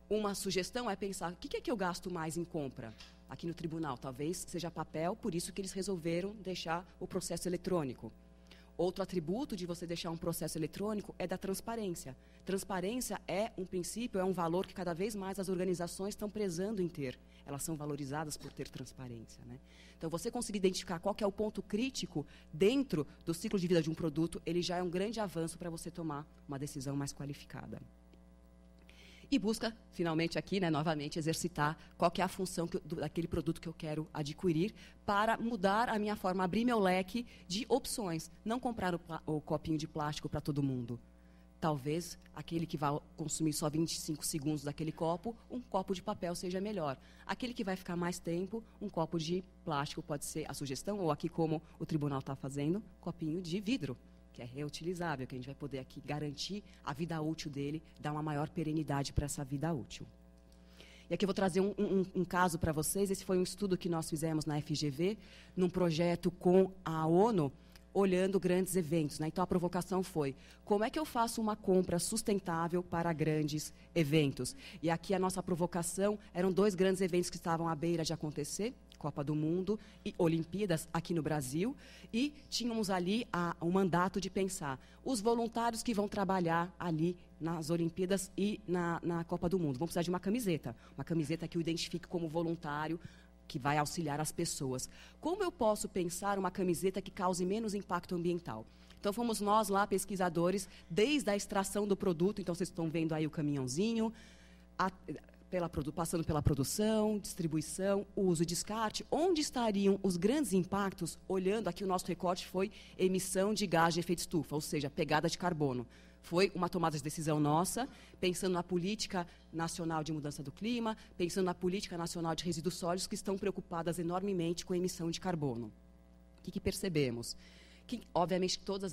Uma sugestão é pensar, o que é que eu gasto mais em compra? Aqui no tribunal, talvez seja papel, por isso que eles resolveram deixar o processo eletrônico. Outro atributo de você deixar um processo eletrônico é da transparência. Transparência é um princípio, é um valor que cada vez mais as organizações estão prezando em ter. Elas são valorizadas por ter transparência, né? Então, você conseguir identificar qual que é o ponto crítico dentro do ciclo de vida de um produto, ele já é um grande avanço para você tomar uma decisão mais qualificada. E busca, finalmente aqui, né, novamente, exercitar qual que é a função daquele produto que eu quero adquirir para mudar a minha forma, abrir meu leque de opções. Não comprar o copinho de plástico para todo mundo. Talvez aquele que vai consumir só 25 segundos daquele copo, um copo de papel seja melhor. Aquele que vai ficar mais tempo, um copo de plástico pode ser a sugestão, ou aqui como o tribunal está fazendo, copinho de vidro, que é reutilizável, que a gente vai poder aqui garantir a vida útil dele, dar uma maior perenidade para essa vida útil. E aqui eu vou trazer um caso para vocês. Esse foi um estudo que nós fizemos na FGV, num projeto com a ONU, olhando grandes eventos, né? Então, a provocação foi, como é que eu faço uma compra sustentável para grandes eventos? E aqui a nossa provocação eram 2 grandes eventos que estavam à beira de acontecer, Copa do Mundo e Olimpíadas aqui no Brasil, e tínhamos ali o mandato de pensar os voluntários que vão trabalhar ali nas Olimpíadas e na Copa do Mundo. Vão precisar de uma camiseta que o identifique como voluntário, que vai auxiliar as pessoas. Como eu posso pensar uma camiseta que cause menos impacto ambiental? Então, fomos nós lá, pesquisadores, desde a extração do produto, então vocês estão vendo aí o caminhãozinho, passando pela produção, distribuição, uso e descarte, onde estariam os grandes impactos, olhando aqui o nosso recorte foi emissão de gás de efeito estufa, ou seja, pegada de carbono. Foi uma tomada de decisão nossa, pensando na política nacional de mudança do clima, pensando na política nacional de resíduos sólidos, que estão preocupadas enormemente com a emissão de carbono. O que percebemos? Que, obviamente, todos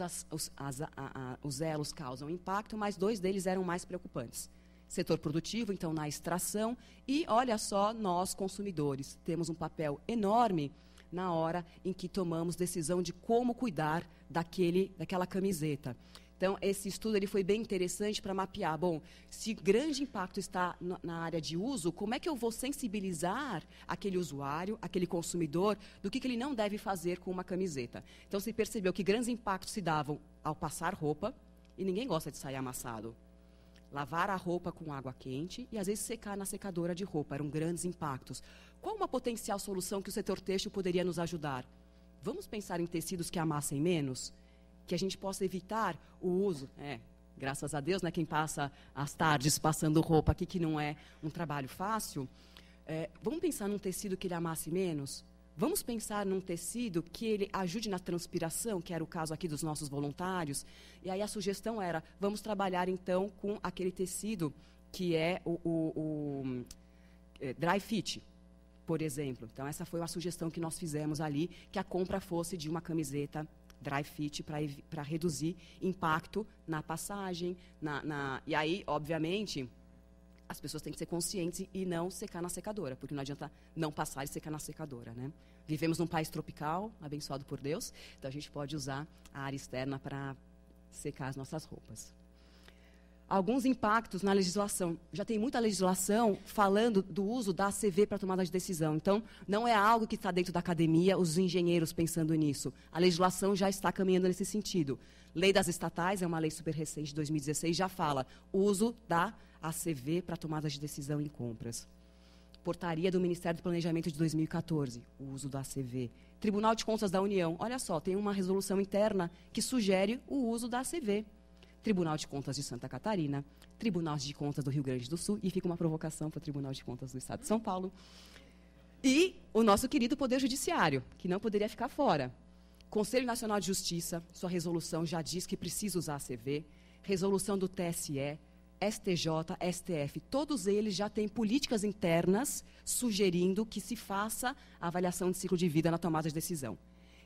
os elos causam impacto, mas 2 deles eram mais preocupantes. Setor produtivo, então, na extração, e, olha só, nós, consumidores, temos um papel enorme na hora em que tomamos decisão de como cuidar daquela camiseta. Então, esse estudo ele foi bem interessante para mapear. Bom, se grande impacto está na área de uso, como é que eu vou sensibilizar aquele usuário, aquele consumidor, do que ele não deve fazer com uma camiseta? Então, se percebeu que grandes impactos se davam ao passar roupa, e ninguém gosta de sair amassado. Lavar a roupa com água quente e, às vezes, secar na secadora de roupa. Eram grandes impactos. Qual uma potencial solução que o setor têxtil poderia nos ajudar? Vamos pensar em tecidos que amassem menos? Que a gente possa evitar o uso. Graças a Deus, né, quem passa as tardes passando roupa aqui, que não é um trabalho fácil. Vamos pensar num tecido que ele amasse menos? Vamos pensar num tecido que ele ajude na transpiração, que era o caso aqui dos nossos voluntários. E aí a sugestão era, vamos trabalhar então com aquele tecido que é o dry fit, por exemplo. Então essa foi uma sugestão que nós fizemos ali, que a compra fosse de uma camiseta dry fit para reduzir impacto na passagem. E aí, obviamente, as pessoas têm que ser conscientes e não secar na secadora, porque não adianta não passar e secar na secadora, né? Vivemos num país tropical, abençoado por Deus, então a gente pode usar a área externa para secar as nossas roupas. alguns impactos na legislação. Já tem muita legislação falando do uso da ACV para tomada de decisão. Então, não é algo que está dentro da academia, os engenheiros pensando nisso. A legislação já está caminhando nesse sentido. Lei das estatais, é uma lei super recente, de 2016, já fala uso da ACV para tomada de decisão em compras. Portaria do Ministério do Planejamento de 2014, o uso da ACV. Tribunal de Contas da União, olha só, tem uma resolução interna que sugere o uso da ACV. Tribunal de Contas de Santa Catarina, Tribunal de Contas do Rio Grande do Sul, e fica uma provocação para o Tribunal de Contas do Estado de São Paulo. E o nosso querido Poder Judiciário, que não poderia ficar fora. Conselho Nacional de Justiça, sua resolução já diz que precisa usar a ACV. Resolução do TSE, STJ, STF, todos eles já têm políticas internas sugerindo que se faça a avaliação de ciclo de vida na tomada de decisão.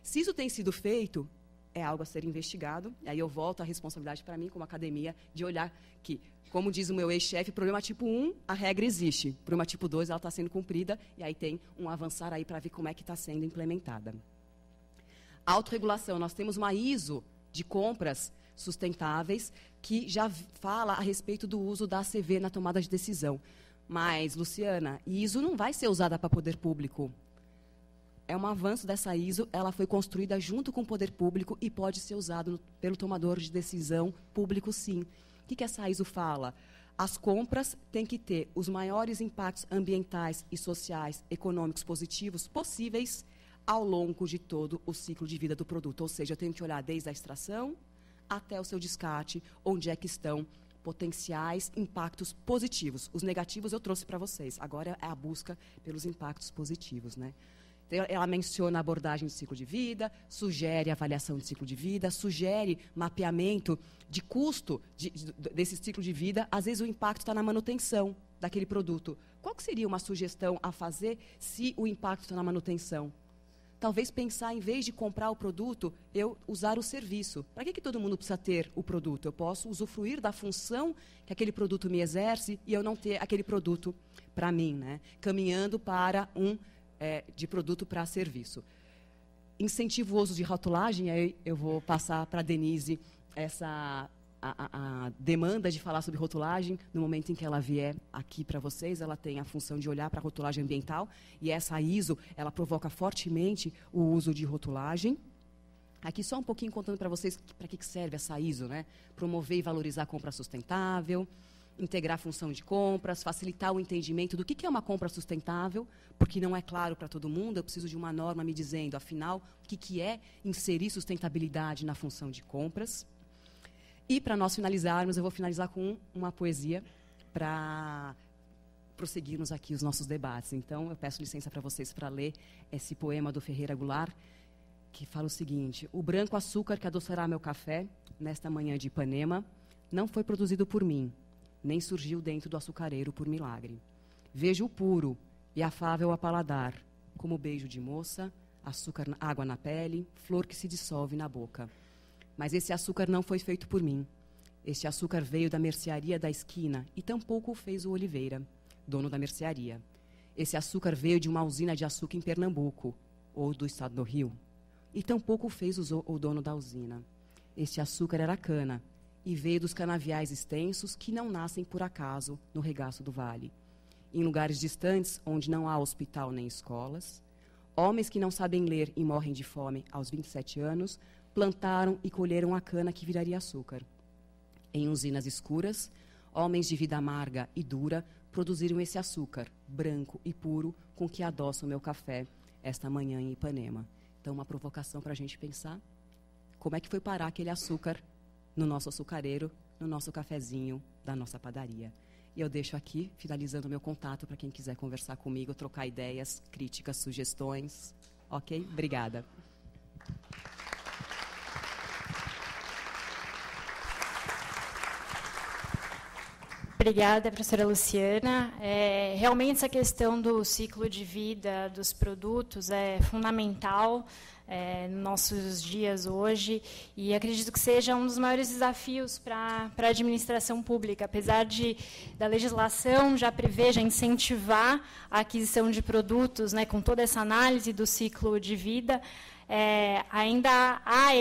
Se isso tem sido feito, é algo a ser investigado, e aí eu volto a responsabilidade para mim, como academia, de olhar que, como diz o meu ex-chefe, problema tipo 1, a regra existe. Problema tipo 2, ela está sendo cumprida, e aí tem um avançar aí para ver como é que está sendo implementada. Autorregulação, nós temos uma ISO de compras sustentáveis que já fala a respeito do uso da ACV na tomada de decisão. Mas, Luciana, ISO não vai ser usada para poder público. É um avanço dessa ISO, ela foi construída junto com o poder público e pode ser usado pelo tomador de decisão público, sim. O que essa ISO fala? As compras têm que ter os maiores impactos ambientais e sociais, econômicos positivos possíveis ao longo de todo o ciclo de vida do produto. Ou seja, eu tenho que olhar desde a extração até o seu descarte, onde é que estão potenciais impactos positivos. Os negativos eu trouxe para vocês. Agora é a busca pelos impactos positivos, né? Ela menciona a abordagem do ciclo de vida, sugere avaliação do ciclo de vida, sugere mapeamento de custo desse ciclo de vida. Às vezes o impacto está na manutenção daquele produto. Qual que seria uma sugestão a fazer se o impacto está na manutenção? Talvez pensar, em vez de comprar o produto, eu usar o serviço. Para que todo mundo precisa ter o produto? Eu posso usufruir da função que aquele produto me exerce e eu não ter aquele produto para mim, né? Caminhando para de produto para serviço. Incentivo o uso de rotulagem, aí eu vou passar para a Denise a demanda de falar sobre rotulagem. No momento em que ela vier aqui para vocês, ela tem a função de olhar para a rotulagem ambiental, e essa ISO, ela provoca fortemente o uso de rotulagem. Aqui só um pouquinho contando para vocês para que serve essa ISO, né? Promover e valorizar a compra sustentável, integrar a função de compras, facilitar o entendimento do que é uma compra sustentável, porque não é claro para todo mundo. Eu preciso de uma norma me dizendo, afinal, o que é inserir sustentabilidade na função de compras. E, para nós finalizarmos, eu vou finalizar com uma poesia para prosseguirmos aqui os nossos debates. Então, eu peço licença para vocês para ler esse poema do Ferreira Goulart, que fala o seguinte: o branco açúcar que adoçará meu café, nesta manhã de Ipanema, não foi produzido por mim, nem surgiu dentro do açucareiro por milagre. Vejo o puro e afável a paladar, como beijo de moça, açúcar, água na pele, flor que se dissolve na boca. Mas esse açúcar não foi feito por mim. Este açúcar veio da mercearia da esquina e tampouco o fez o Oliveira, dono da mercearia. Esse açúcar veio de uma usina de açúcar em Pernambuco, ou do estado do Rio, e tampouco o fez o dono da usina. Este açúcar era cana, e veio dos canaviais extensos que não nascem por acaso no regaço do vale. Em lugares distantes, onde não há hospital nem escolas, homens que não sabem ler e morrem de fome aos 27 anos, plantaram e colheram a cana que viraria açúcar. Em usinas escuras, homens de vida amarga e dura produziram esse açúcar, branco e puro, com que adoço o meu café esta manhã em Ipanema. Então, uma provocação para a gente pensar como é que foi parar aquele açúcar no nosso açucareiro, no nosso cafezinho da nossa padaria. E eu deixo aqui, finalizando o meu contato, para quem quiser conversar comigo, trocar ideias, críticas, sugestões. Ok? Obrigada. Obrigada, professora Luciana. Realmente essa questão do ciclo de vida dos produtos é fundamental nos nossos dias hoje, e acredito que seja um dos maiores desafios para a administração pública. Apesar da legislação já prever, já incentivar a aquisição de produtos, né, com toda essa análise do ciclo de vida, ainda há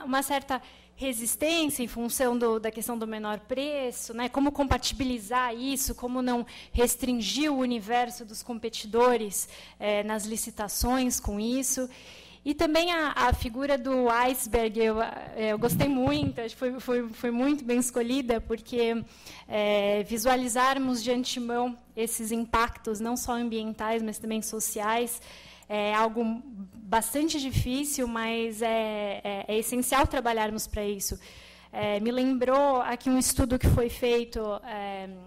uma certa resistência em função da questão do menor preço, né? Como compatibilizar isso, como não restringir o universo dos competidores nas licitações com isso. E também a figura do iceberg, eu gostei muito, acho que foi muito bem escolhida, porque visualizarmos de antemão esses impactos, não só ambientais, mas também sociais, é algo bastante difícil, mas é essencial trabalharmos para isso. Me lembrou aqui um estudo que foi feito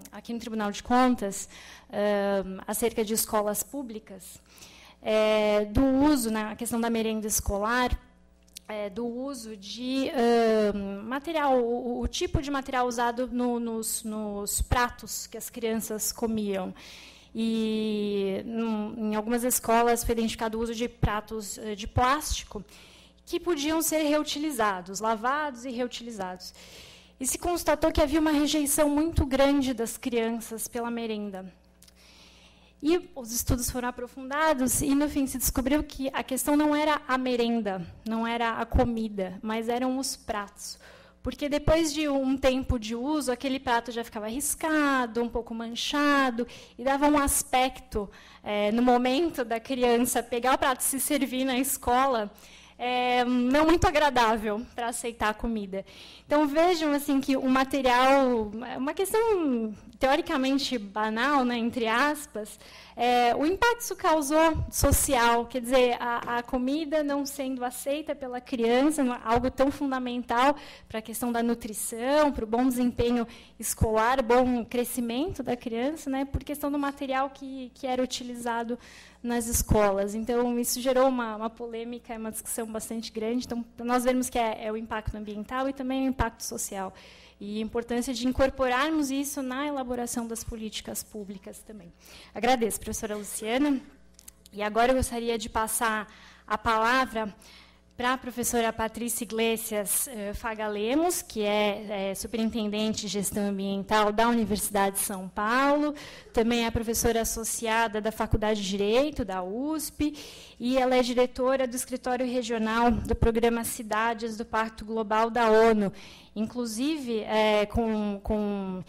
aqui no Tribunal de Contas, acerca de escolas públicas, do uso, na questão da merenda escolar, do uso de material, o tipo de material usado nos pratos que as crianças comiam. E em algumas escolas foi identificado o uso de pratos de plástico que podiam ser reutilizados, lavados e reutilizados. E se constatou que havia uma rejeição muito grande das crianças pela merenda. E os estudos foram aprofundados e, no fim, se descobriu que a questão não era a merenda, não era a comida, mas eram os pratos. Porque depois de um tempo de uso, aquele prato já ficava riscado, um pouco manchado, e dava um aspecto, no momento da criança pegar o prato e se servir na escola, não muito agradável para aceitar a comida. Então, vejam assim, que o material, uma questão teoricamente banal, né, entre aspas, o impacto isso causou social, quer dizer, a comida não sendo aceita pela criança, algo tão fundamental para a questão da nutrição, para o bom desempenho escolar, bom crescimento da criança, né, por questão do material que era utilizado nas escolas. Então, isso gerou uma polêmica, uma discussão bastante grande. Então, nós vemos que é o impacto ambiental e também o impacto social. E a importância de incorporarmos isso na elaboração das políticas públicas também. Agradeço, professora Luciana. E agora eu gostaria de passar a palavra para a professora Patrícia Iglesias Fagalemos, que é superintendente de gestão ambiental da Universidade de São Paulo, também é professora associada da Faculdade de Direito, da USP, e ela é diretora do Escritório Regional do Programa Cidades do Pacto Global da ONU. Inclusive, com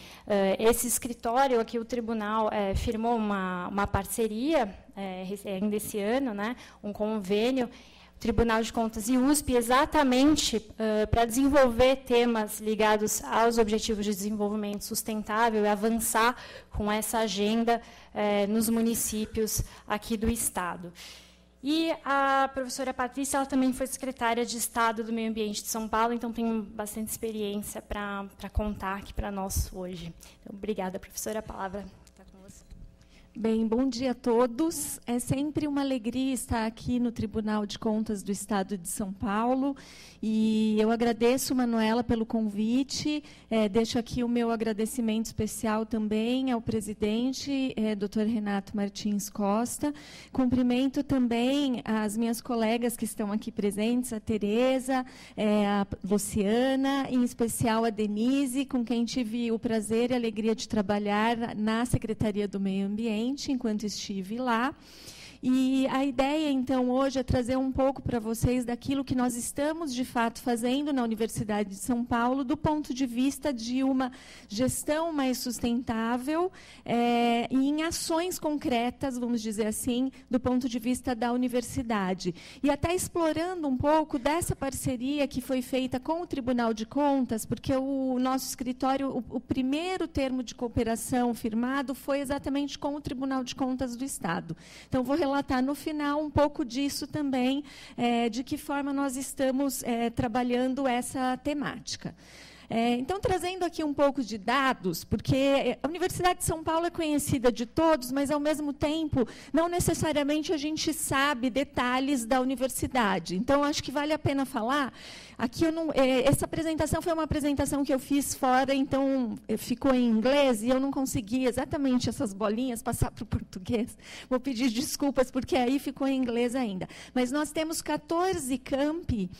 esse escritório aqui, o tribunal firmou uma parceria, ainda esse ano, né, um convênio, Tribunal de Contas e USP, exatamente para desenvolver temas ligados aos Objetivos de Desenvolvimento Sustentável e avançar com essa agenda nos municípios aqui do Estado. E a professora Patrícia, ela também foi secretária de Estado do Meio Ambiente de São Paulo, então tem bastante experiência para contar aqui para nós hoje. Então, obrigada, professora, a palavra está com você. Bem, bom dia a todos. É sempre uma alegria estar aqui no Tribunal de Contas do Estado de São Paulo. E eu agradeço, Manuela, pelo convite. Deixo aqui o meu agradecimento especial também ao presidente, Dr. Renato Martins Costa. Cumprimento também as minhas colegas que estão aqui presentes, a Tereza, a Luciana, em especial a Denise, com quem tive o prazer e a alegria de trabalhar na Secretaria do Meio Ambiente, enquanto estive lá. E a ideia, então, hoje é trazer um pouco para vocês daquilo que nós estamos, de fato, fazendo na Universidade de São Paulo, do ponto de vista de uma gestão mais sustentável e em ações concretas, vamos dizer assim, do ponto de vista da universidade. E até explorando um pouco dessa parceria que foi feita com o Tribunal de Contas, porque o nosso escritório, o primeiro termo de cooperação firmado foi exatamente com o Tribunal de Contas do Estado. Então, vou relatar no final um pouco disso também, de que forma nós estamos trabalhando essa temática. Então, trazendo aqui um pouco de dados, porque a Universidade de São Paulo é conhecida de todos, mas, ao mesmo tempo, não necessariamente a gente sabe detalhes da universidade. Então, acho que vale a pena falar Aqui essa apresentação foi uma apresentação que eu fiz fora, então ficou em inglês, e eu não consegui exatamente essas bolinhas passar para o português. Vou pedir desculpas, porque aí ficou em inglês ainda. Mas nós temos 14 campi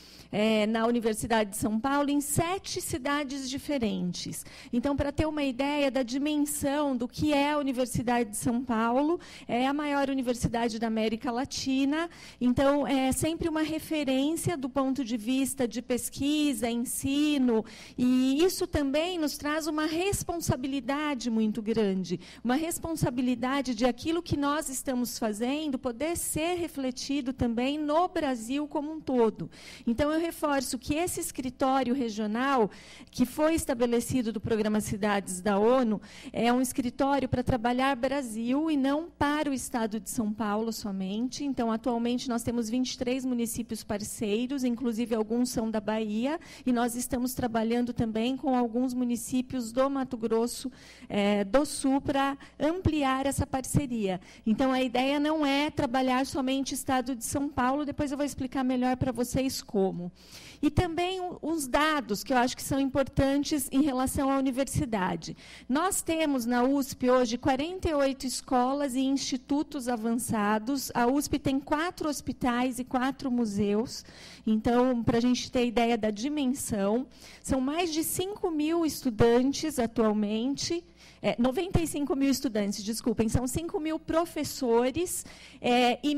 na Universidade de São Paulo, em 7 cidades diferentes. Então, para ter uma ideia da dimensão do que é a Universidade de São Paulo, é a maior universidade da América Latina, então é sempre uma referência do ponto de vista de pesquisa, ensino, e isso também nos traz uma responsabilidade muito grande, uma responsabilidade de aquilo que nós estamos fazendo poder ser refletido também no Brasil como um todo. Então, eu reforço que esse escritório regional, que foi estabelecido do Programa Cidades da ONU, é um escritório para trabalhar Brasil e não para o Estado de São Paulo somente. Então, atualmente, nós temos 23 municípios parceiros, inclusive alguns são da Bahia, e nós estamos trabalhando também com alguns municípios do Mato Grosso do Sul para ampliar essa parceria. Então, a ideia não é trabalhar somente Estado de São Paulo, depois eu vou explicar melhor para vocês como. E também os dados, que eu acho que são importantes em relação à universidade. Nós temos na USP hoje 48 escolas e institutos avançados. A USP tem 4 hospitais e 4 museus. Então, para a gente ter ideia da dimensão, são mais de 5.000 estudantes atualmente. 95 mil estudantes, desculpem, são 5 mil professores e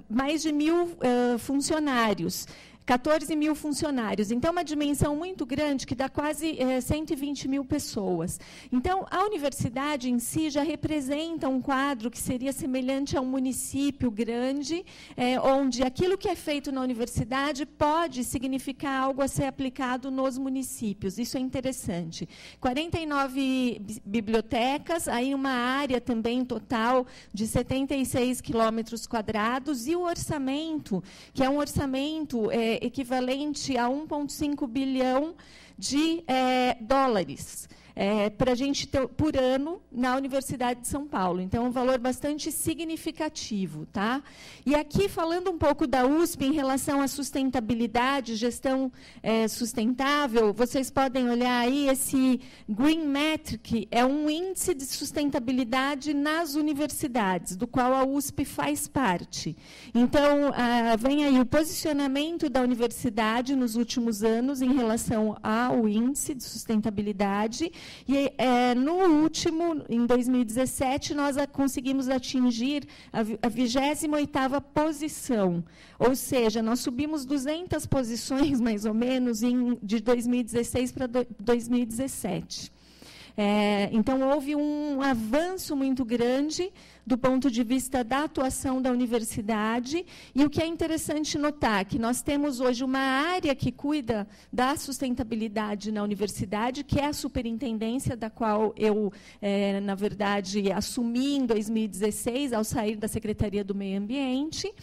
mais de 1.000 funcionários. 14 mil funcionários. Então, uma dimensão muito grande, que dá quase 120 mil pessoas. Então, a universidade em si já representa um quadro que seria semelhante a um município grande, onde aquilo que é feito na universidade pode significar algo a ser aplicado nos municípios. Isso é interessante. 49 bibliotecas, aí uma área também total de 76 quilômetros quadrados, e o orçamento, que é um orçamento equivalente a 1,5 bilhão de dólares. Para a gente ter por ano na Universidade de São Paulo. Então, é um valor bastante significativo. Tá? E aqui, falando um pouco da USP em relação à sustentabilidade, gestão sustentável, vocês podem olhar aí esse Green Metric, é um índice de sustentabilidade nas universidades, do qual a USP faz parte. Então, vem aí o posicionamento da universidade nos últimos anos em relação ao índice de sustentabilidade. E, no último, em 2017, nós conseguimos atingir a 28ª posição. Ou seja, nós subimos 200 posições, mais ou menos, de 2016 para 2017. Então, houve um avanço muito grande do ponto de vista da atuação da universidade, e o que é interessante notar, que nós temos hoje uma área que cuida da sustentabilidade na universidade, que é a superintendência, da qual eu, na verdade, assumi em 2016, ao sair da Secretaria do Meio Ambiente,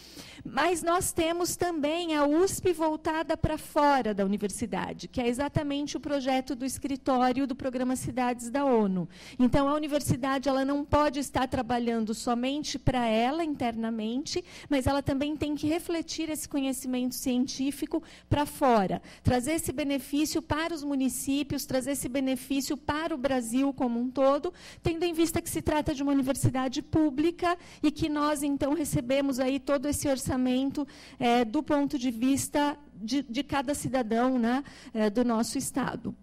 mas nós temos também a USP voltada para fora da universidade, que é exatamente o projeto do escritório do Programa Cidades da ONU. Então, a universidade ela não pode estar trabalhando somente para ela internamente, mas ela também tem que refletir esse conhecimento científico para fora, trazer esse benefício para os municípios, trazer esse benefício para o Brasil como um todo, tendo em vista que se trata de uma universidade pública e que nós, então, recebemos aí todo esse orçamento do ponto de vista de cada cidadão, né, do nosso Estado.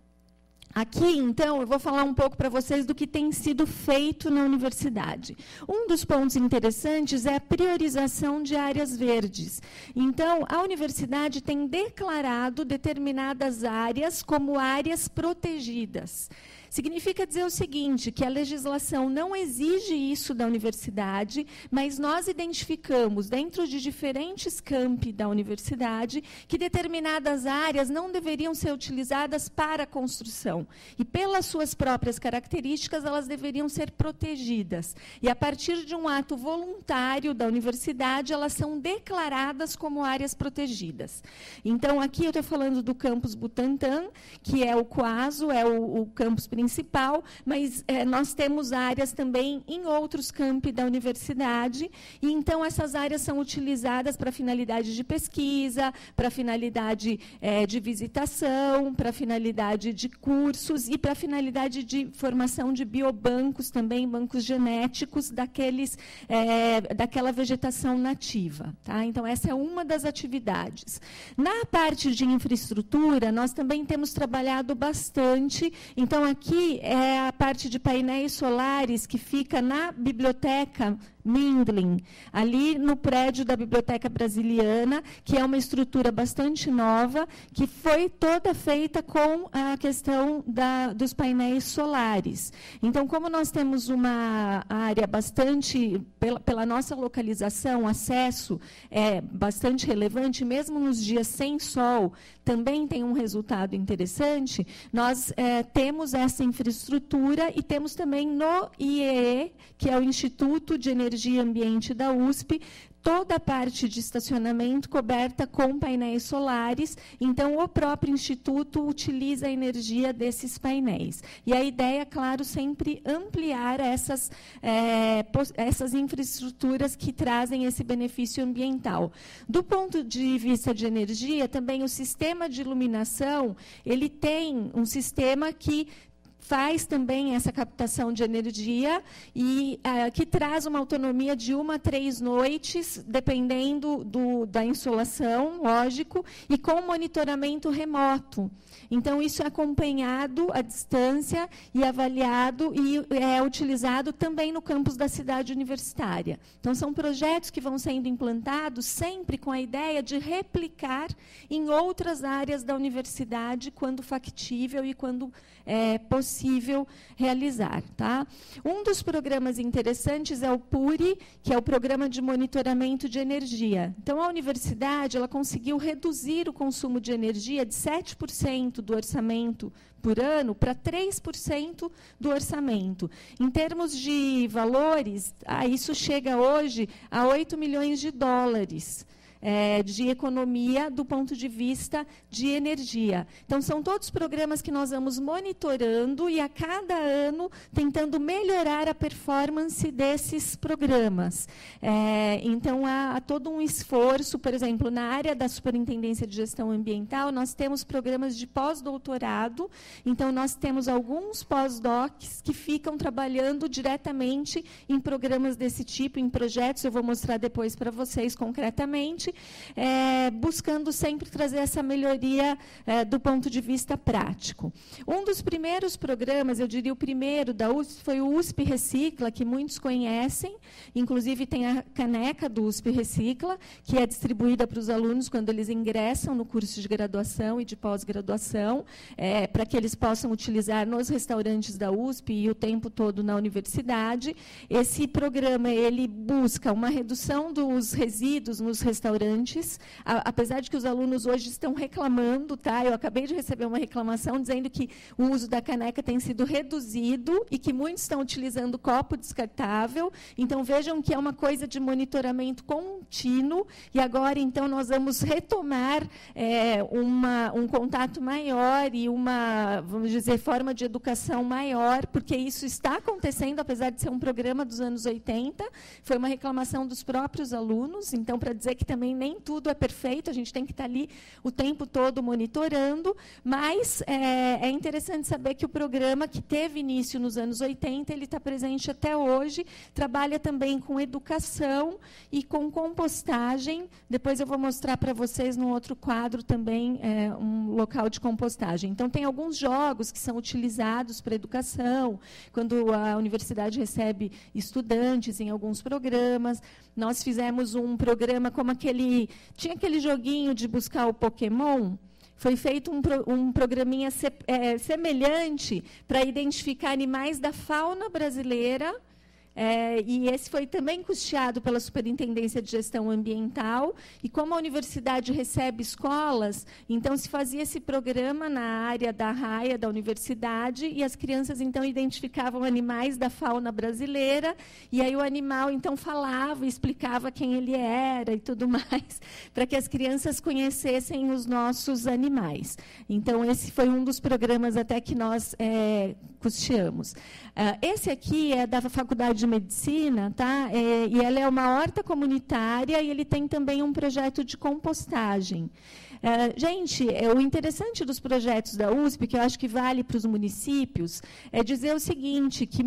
Aqui, então, eu vou falar um pouco para vocês do que tem sido feito na universidade. Um dos pontos interessantes é a priorização de áreas verdes. Então, a universidade tem declarado determinadas áreas como áreas protegidas. Significa dizer o seguinte, que a legislação não exige isso da universidade, mas nós identificamos, dentro de diferentes campi da universidade, que determinadas áreas não deveriam ser utilizadas para a construção. instalação. E, pelas suas próprias características, elas deveriam ser protegidas. E, a partir de um ato voluntário da universidade, elas são declaradas como áreas protegidas. Então, aqui eu estou falando do campus Butantã, que é o QASO, é o campus principal, mas nós temos áreas também em outros campi da universidade, e então essas áreas são utilizadas para finalidade de pesquisa, para finalidade de visitação, para finalidade de cursos e para finalidade de formação de biobancos também, bancos genéticos daquela vegetação nativa. Tá? Então, essa é uma das atividades. Na parte de infraestrutura, nós também temos trabalhado bastante. Então, aqui é a parte de painéis solares que fica na biblioteca Mindlin, ali no prédio da Biblioteca Brasiliana, que é uma estrutura bastante nova, que foi toda feita com a questão dos painéis solares. Então, como nós temos uma área bastante, pela nossa localização, acesso bastante relevante, mesmo nos dias sem sol, também tem um resultado interessante, nós temos essa infraestrutura e temos também no IEE, que é o Instituto de Energia e Ambiente da USP, toda a parte de estacionamento coberta com painéis solares. Então, o próprio Instituto utiliza a energia desses painéis. E a ideia, claro, sempre ampliar essas infraestruturas que trazem esse benefício ambiental. Do ponto de vista de energia, também o sistema de iluminação, ele tem um sistema que faz também essa captação de energia e que traz uma autonomia de 1 a 3 noites, dependendo da insolação, lógico, e com monitoramento remoto. Então, isso é acompanhado à distância e avaliado e é utilizado também no campus da cidade universitária. Então, são projetos que vão sendo implantados sempre com a ideia de replicar em outras áreas da universidade, quando factível e quando possível realizar. Tá? Um dos programas interessantes é o PURI, que é o Programa de Monitoramento de Energia. Então, a universidade ela conseguiu reduzir o consumo de energia de 7% do orçamento por ano para 3% do orçamento. Em termos de valores, isso chega hoje a 8 milhões de dólares. De economia do ponto de vista de energia. Então, são todos programas que nós vamos monitorando e, a cada ano, tentando melhorar a performance desses programas. Então, há todo um esforço, por exemplo, na área da Superintendência de Gestão Ambiental, nós temos programas de pós-doutorado, então, nós temos alguns pós-docs que ficam trabalhando diretamente em programas desse tipo, em projetos, eu vou mostrar depois para vocês concretamente, buscando sempre trazer essa melhoria do ponto de vista prático. Um dos primeiros programas, eu diria o primeiro da USP, foi o USP Recicla, que muitos conhecem, inclusive tem a caneca do USP Recicla, que é distribuída para os alunos quando eles ingressam no curso de graduação e de pós-graduação, para que eles possam utilizar nos restaurantes da USP e o tempo todo na universidade. Esse programa ele busca uma redução dos resíduos nos restaurantes, apesar de que os alunos hoje estão reclamando, tá? Eu acabei de receber uma reclamação dizendo que o uso da caneca tem sido reduzido e que muitos estão utilizando copo descartável. Então, vejam que é uma coisa de monitoramento contínuo e agora, então, nós vamos retomar um contato maior e uma, vamos dizer, forma de educação maior, porque isso está acontecendo, apesar de ser um programa dos anos 80, foi uma reclamação dos próprios alunos, então, para dizer que também nem tudo é perfeito, a gente tem que estar ali o tempo todo monitorando, mas é interessante saber que o programa, que teve início nos anos 80, ele está presente até hoje, trabalha também com educação e com compostagem. Depois eu vou mostrar para vocês, num outro quadro, também um local de compostagem. Então, tem alguns jogos que são utilizados para educação, quando a universidade recebe estudantes em alguns programas. Nós fizemos um programa como tinha aquele joguinho de buscar o Pokémon. Foi feito um programinha semelhante para identificar animais da fauna brasileira e esse foi também custeado pela Superintendência de Gestão Ambiental, e como a universidade recebe escolas, então se fazia esse programa na área da raia da universidade, e as crianças, então, identificavam animais da fauna brasileira, e aí o animal, então, falava, explicava quem ele era e tudo mais, para que as crianças conhecessem os nossos animais. Então, esse foi um dos programas até que nós custeamos. Esse aqui é da Faculdade de Medicina, tá? E ela é uma horta comunitária, e ele tem também um projeto de compostagem. Gente, o interessante dos projetos da USP, que eu acho que vale para os municípios, é dizer o seguinte, que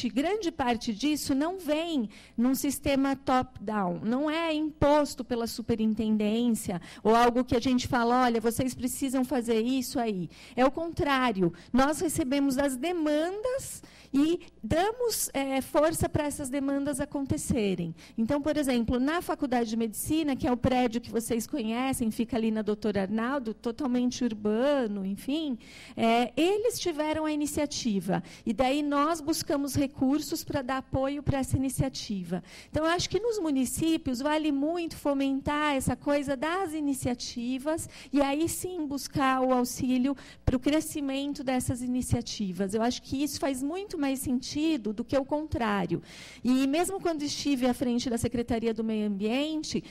grande parte disso não vem num sistema top-down, não é imposto pela superintendência, ou algo que a gente fala, olha, vocês precisam fazer isso aí. É o contrário, nós recebemos as demandas e damos força para essas demandas acontecerem. Então, por exemplo, na Faculdade de Medicina, que é o prédio que vocês conhecem, fica ali na Doutor Arnaldo, totalmente urbano, enfim, eles tiveram a iniciativa. E daí nós buscamos recursos para dar apoio para essa iniciativa. Então, eu acho que nos municípios vale muito fomentar essa coisa das iniciativas e aí sim buscar o auxílio para o crescimento dessas iniciativas. Eu acho que isso faz muito mais sentido do que o contrário. E mesmo quando estive à frente da Secretaria do Meio Ambiente,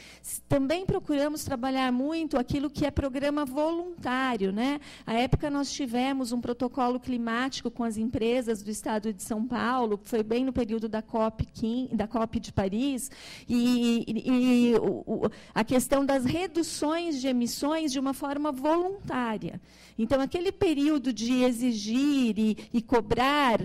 também procuramos trabalhar muito aquilo que é programa voluntário, né? À época nós tivemos um protocolo climático com as empresas do Estado de São Paulo, foi bem no período da COP de Paris, e a questão das reduções de emissões de uma forma voluntária. Então, aquele período de exigir e cobrar,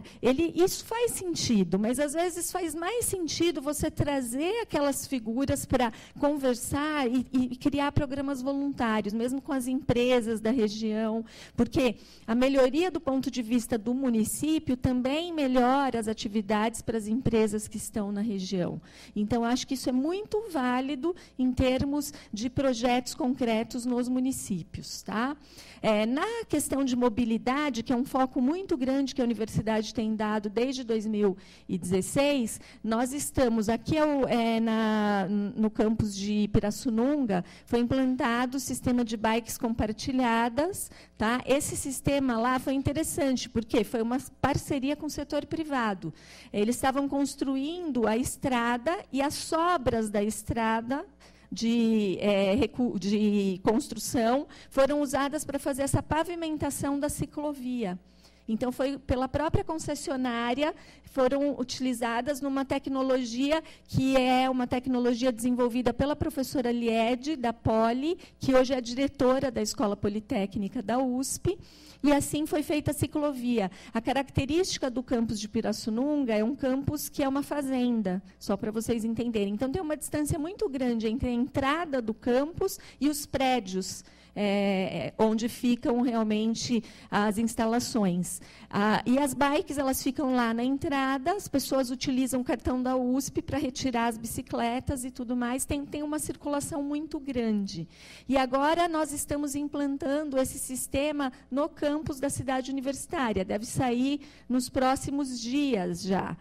isso faz sentido, mas, às vezes, faz mais sentido você trazer aquelas figuras para conversar e criar programas voluntários, mesmo com as empresas da região, porque a melhoria do ponto de vista do município também melhora as atividades para as empresas que estão na região. Então, acho que isso é muito válido em termos de projetos concretos nos municípios. Tá? Na questão de mobilidade, que é um foco muito grande que a universidade tem dado desde 2016, nós estamos aqui no campus de Pirassununga, foi implantado o sistema de bikes compartilhadas. Tá? Esse sistema lá foi interessante, porque foi uma parceria com o setor privado. Eles estavam construindo a estrada e as sobras da estrada de construção foram usadas para fazer essa pavimentação da ciclovia. Então, foi pela própria concessionária, foram utilizadas numa tecnologia que é uma tecnologia desenvolvida pela professora Liede, da Poli, que hoje é a diretora da Escola Politécnica da USP, e assim foi feita a ciclovia. A característica do campus de Pirassununga é um campus que é uma fazenda, só para vocês entenderem. Então, tem uma distância muito grande entre a entrada do campus e os prédios, onde ficam realmente as instalações. E as bikes, elas ficam lá na entrada, as pessoas utilizam o cartão da USP para retirar as bicicletas e tudo mais, tem uma circulação muito grande. E agora nós estamos implantando esse sistema no campus da cidade universitária, deve sair nos próximos dias já.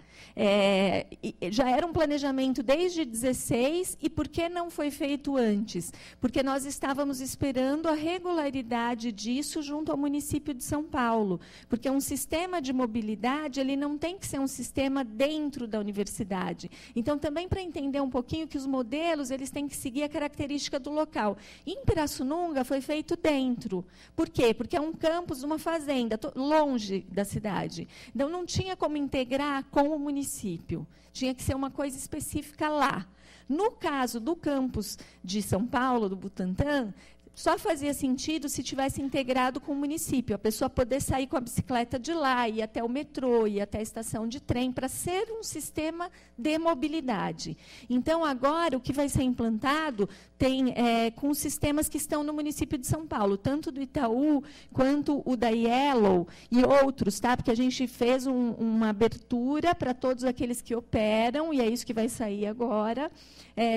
Já era um planejamento desde 2016, e por que não foi feito antes? Porque nós estávamos esperando a regularidade disso junto ao município de São Paulo, porque um sistema de mobilidade ele não tem que ser um sistema dentro da universidade. Então, também para entender um pouquinho que os modelos eles têm que seguir a característica do local. Em Pirassununga foi feito dentro. Por quê? Porque é um campus, uma fazenda, longe da cidade. Então, não tinha como integrar com o município. Tinha que ser uma coisa específica lá. No caso do campus de São Paulo, do Butantã, só fazia sentido se tivesse integrado com o município, a pessoa poder sair com a bicicleta de lá, ir até o metrô, ir até a estação de trem, para ser um sistema de mobilidade. Então, agora, o que vai ser implantado tem com os sistemas que estão no município de São Paulo, tanto do Itaú, quanto o da Yellow e outros, tá? Porque a gente fez uma abertura para todos aqueles que operam, e é isso que vai sair agora,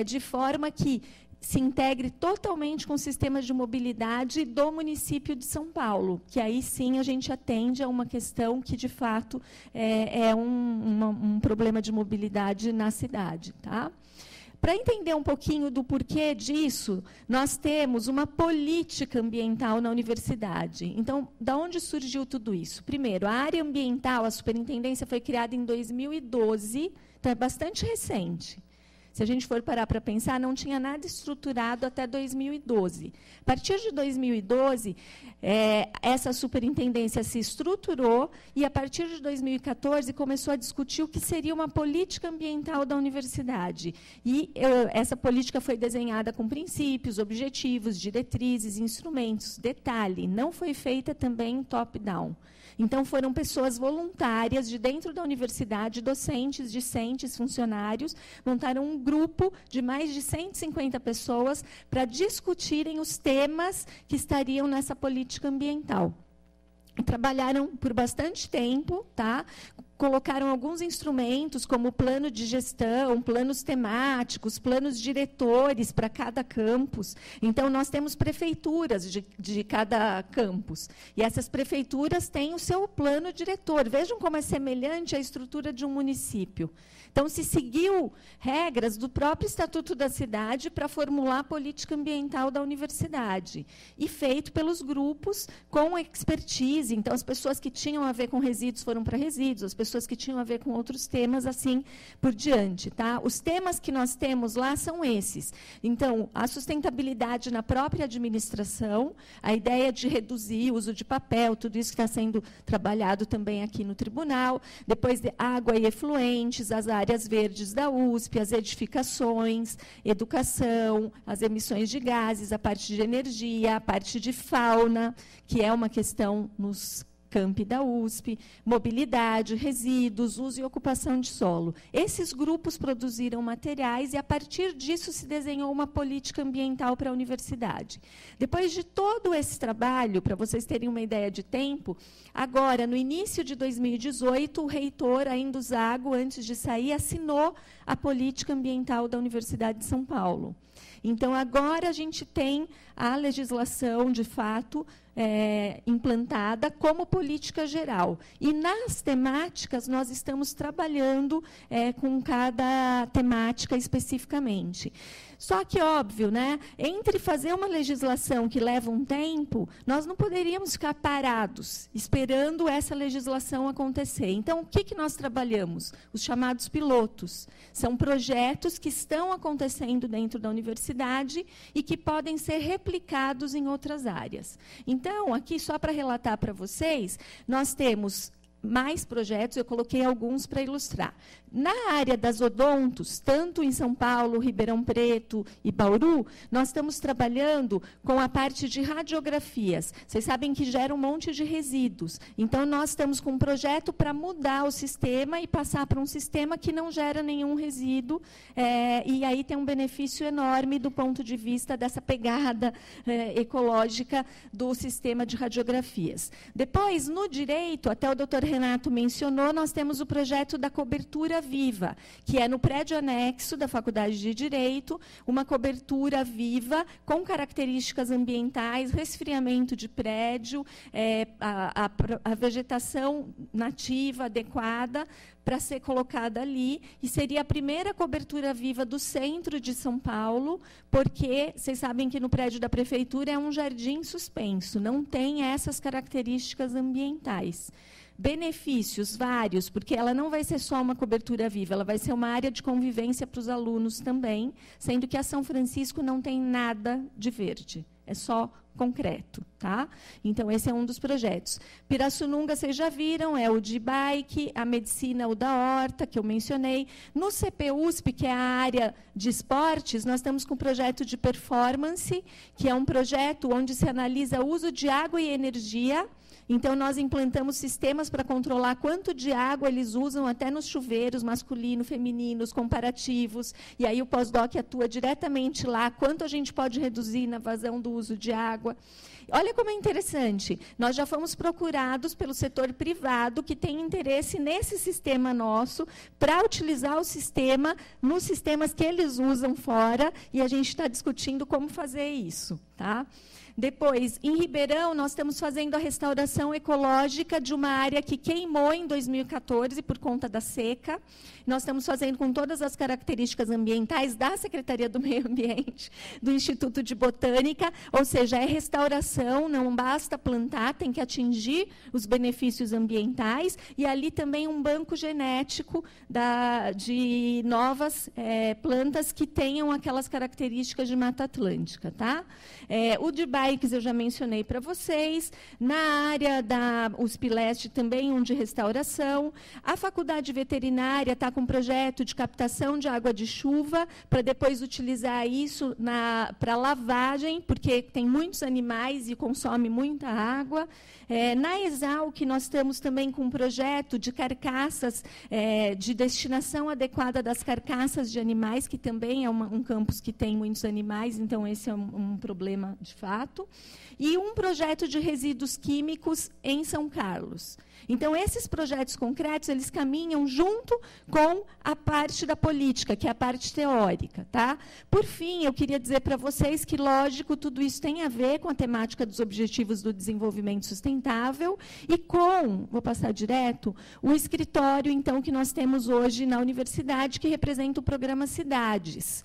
de forma que se integre totalmente com o sistema de mobilidade do município de São Paulo, que aí sim a gente atende a uma questão que, de fato, é um problema de mobilidade na cidade. Tá? Para entender um pouquinho do porquê disso, nós temos uma política ambiental na universidade. Então, da onde surgiu tudo isso? Primeiro, a área ambiental, a superintendência foi criada em 2012, então é bastante recente. Se a gente for parar para pensar, não tinha nada estruturado até 2012. A partir de 2012, essa superintendência se estruturou e, a partir de 2014, começou a discutir o que seria uma política ambiental da universidade. E essa política foi desenhada com princípios, objetivos, diretrizes, instrumentos. Detalhe, não foi feita também top-down. Então, foram pessoas voluntárias de dentro da universidade, docentes, discentes, funcionários, montaram um grupo de mais de 150 pessoas para discutirem os temas que estariam nessa política ambiental. Trabalharam por bastante tempo, tá? Colocaram alguns instrumentos, como plano de gestão, planos temáticos, planos diretores para cada campus. Então, nós temos prefeituras de cada campus. E essas prefeituras têm o seu plano diretor. Vejam como é semelhante à estrutura de um município. Então, se seguiu regras do próprio Estatuto da Cidade para formular a política ambiental da universidade. E feito pelos grupos com expertise. Então, as pessoas que tinham a ver com resíduos foram para resíduos, as pessoas que tinham a ver com outros temas, assim por diante. Tá? Os temas que nós temos lá são esses. Então, a sustentabilidade na própria administração, a ideia de reduzir o uso de papel, tudo isso que está sendo trabalhado também aqui no tribunal. Depois, de água e efluentes, as áreas verdes da USP, as edificações, educação, as emissões de gases, a parte de energia, a parte de fauna, que é uma questão nos campi da USP, mobilidade, resíduos, uso e ocupação de solo. Esses grupos produziram materiais e, a partir disso, se desenhou uma política ambiental para a universidade. Depois de todo esse trabalho, para vocês terem uma ideia de tempo, agora, no início de 2018, o reitor, ainda Zago, antes de sair, assinou a política ambiental da Universidade de São Paulo. Então, agora a gente tem a legislação, de fato, implantada como política geral. E, nas temáticas, nós estamos trabalhando com cada temática especificamente. Só que, óbvio, né, entre fazer uma legislação que leva um tempo, nós não poderíamos ficar parados, esperando essa legislação acontecer. Então, o que nós trabalhamos? Os chamados pilotos. São projetos que estão acontecendo dentro da universidade e que podem ser replicados em outras áreas. Então, aqui, só para relatar para vocês, nós temos mais projetos, eu coloquei alguns para ilustrar. Na área das odontos, tanto em São Paulo, Ribeirão Preto e Bauru, nós estamos trabalhando com a parte de radiografias. Vocês sabem que gera um monte de resíduos. Então, nós estamos com um projeto para mudar o sistema e passar para um sistema que não gera nenhum resíduo, e aí tem um benefício enorme do ponto de vista dessa pegada ecológica do sistema de radiografias. Depois, no direito, até o doutor Renato mencionou, nós temos o projeto da cobertura viva, que é no prédio anexo da Faculdade de Direito, uma cobertura viva com características ambientais, resfriamento de prédio, a vegetação nativa adequada para ser colocada ali, e seria a primeira cobertura viva do centro de São Paulo, porque vocês sabem que no prédio da prefeitura é um jardim suspenso, não tem essas características ambientais. Benefícios vários, porque ela não vai ser só uma cobertura viva, ela vai ser uma área de convivência para os alunos também, sendo que a São Francisco não tem nada de verde, é só concreto. Tá? Então, esse é um dos projetos. Pirassununga, vocês já viram, é o de bike, a medicina, o da horta, que eu mencionei. No CPUSP, que é a área de esportes, nós estamos com o projeto de performance, que é um projeto onde se analisa o uso de água e energia. Então, nós implantamos sistemas para controlar quanto de água eles usam, até nos chuveiros, masculino, femininos, comparativos. E aí o pós-doc atua diretamente lá, quanto a gente pode reduzir na vazão do uso de água. água. Olha como é interessante, nós já fomos procurados pelo setor privado que tem interesse nesse sistema nosso para utilizar o sistema nos sistemas que eles usam fora, e a gente está discutindo como fazer isso. Tá? Depois, em Ribeirão, nós estamos fazendo a restauração ecológica de uma área que queimou em 2014 por conta da seca. Nós estamos fazendo com todas as características ambientais da Secretaria do Meio Ambiente, do Instituto de Botânica, ou seja, é restauração, não basta plantar, tem que atingir os benefícios ambientais, e ali também um banco genético de novas plantas que tenham aquelas características de Mata Atlântica. Tá? O de bikes eu já mencionei para vocês, na área da USP Leste também um de restauração, a Faculdade Veterinária está com um projeto de captação de água de chuva, para depois utilizar isso para lavagem, porque tem muitos animais e consome muita água. Na Exalc, nós estamos também com um projeto de carcaças, de destinação adequada das carcaças de animais, que também é um campus que tem muitos animais, então esse é um problema de fato. E um projeto de resíduos químicos em São Carlos. Então, esses projetos concretos, eles caminham junto com a parte da política, que é a parte teórica. Tá? Por fim, eu queria dizer para vocês que, lógico, tudo isso tem a ver com a temática dos Objetivos do Desenvolvimento Sustentável e com, vou passar direto, o escritório, então, que nós temos hoje na universidade, que representa o programa Cidades,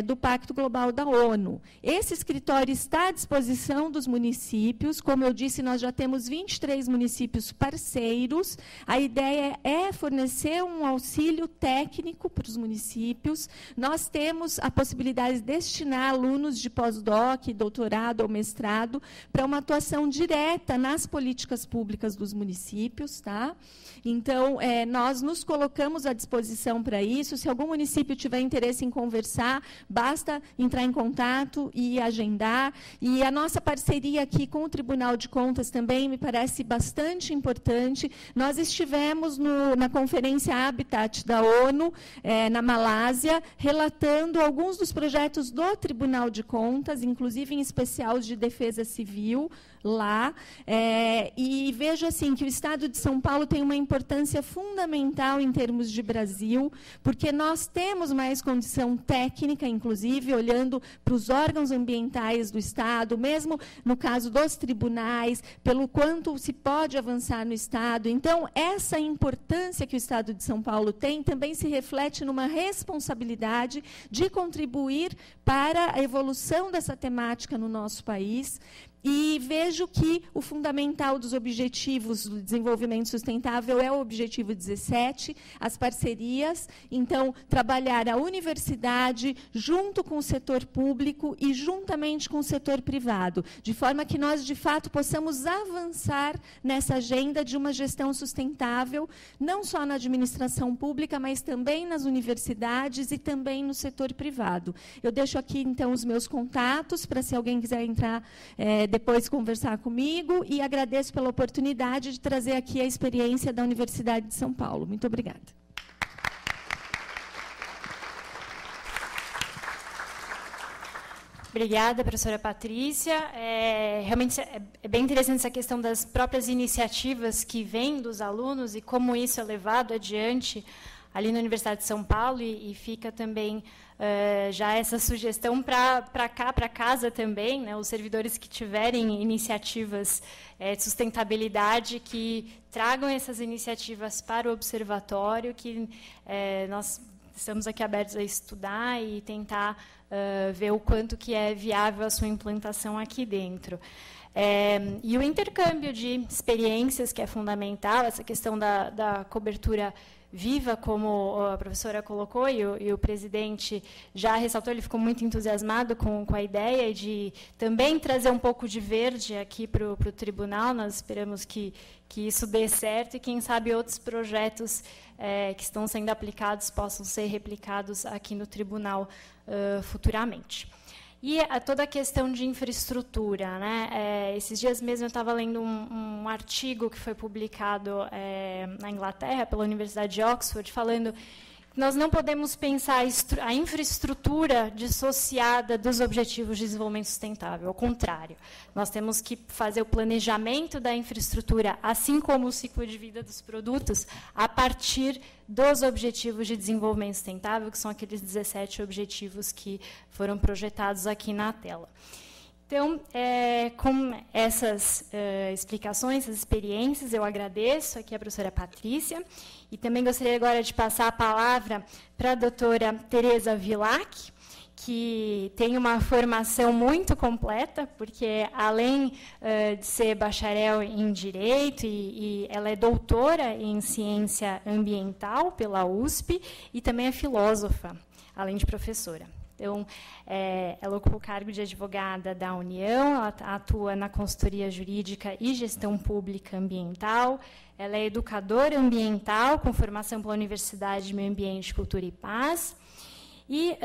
do Pacto Global da ONU. Esse escritório está à disposição dos municípios. Como eu disse, nós já temos 23 municípios parceiros. A ideia é fornecer um auxílio técnico para os municípios. Nós temos a possibilidade de destinar alunos de pós-doc, doutorado ou mestrado para uma atuação direta nas políticas públicas dos municípios. Tá? Então, nós nos colocamos à disposição para isso. Se algum município tiver interesse em conversar, basta entrar em contato e agendar. E a nossa parceria aqui com o Tribunal de Contas também me parece bastante importante. Nós estivemos na Conferência Habitat da ONU, na Malásia, relatando alguns dos projetos do Tribunal de Contas, inclusive em especial os de defesa civil, lá, e vejo assim que o Estado de São Paulo tem uma importância fundamental em termos de Brasil, porque nós temos mais condição técnica, inclusive, olhando para os órgãos ambientais do Estado, mesmo no caso dos tribunais, pelo quanto se pode avançar no Estado. Então, essa importância que o Estado de São Paulo tem também se reflete numa responsabilidade de contribuir para a evolução dessa temática no nosso país. E vejo que o fundamental dos objetivos do desenvolvimento sustentável é o objetivo 17, as parcerias. Então, trabalhar a universidade junto com o setor público e juntamente com o setor privado, de forma que nós, de fato, possamos avançar nessa agenda de uma gestão sustentável, não só na administração pública, mas também nas universidades e também no setor privado. Eu deixo aqui, então, os meus contatos, para se alguém quiser entrar depois conversar comigo, e agradeço pela oportunidade de trazer aqui a experiência da Universidade de São Paulo. Muito obrigada. Obrigada, professora Patrícia. Realmente é bem interessante essa questão das próprias iniciativas que vêm dos alunos e como isso é levado adiante ali na Universidade de São Paulo, e fica também já essa sugestão para cá, para casa também, né, os servidores que tiverem iniciativas de sustentabilidade, que tragam essas iniciativas para o observatório, que nós estamos aqui abertos a estudar e tentar ver o quanto que é viável a sua implantação aqui dentro. E o intercâmbio de experiências, que é fundamental, essa questão da cobertura viva, como a professora colocou, e o presidente já ressaltou, ele ficou muito entusiasmado com a ideia de também trazer um pouco de verde aqui para o tribunal. Nós esperamos que isso dê certo e, quem sabe, outros projetos que estão sendo aplicados possam ser replicados aqui no tribunal futuramente. E toda a questão de infraestrutura, né? Esses dias mesmo eu estava lendo um artigo que foi publicado na Inglaterra, pela Universidade de Oxford, falando nós não podemos pensar a infraestrutura dissociada dos Objetivos de Desenvolvimento Sustentável. Ao contrário, nós temos que fazer o planejamento da infraestrutura, assim como o ciclo de vida dos produtos, a partir dos Objetivos de Desenvolvimento Sustentável, que são aqueles 17 objetivos que foram projetados aqui na tela. Então, com essas explicações, essas experiências, eu agradeço aqui a professora Patrícia, e também gostaria agora de passar a palavra para a doutora Tereza Vilac, que tem uma formação muito completa, porque, além de ser bacharel em Direito, e ela é doutora em Ciência Ambiental pela USP, e também é filósofa, além de professora. Então, ela ocupa o cargo de advogada da União, ela atua na consultoria jurídica e gestão pública ambiental, ela é educadora ambiental, com formação pela Universidade de Meio Ambiente, Cultura e Paz, e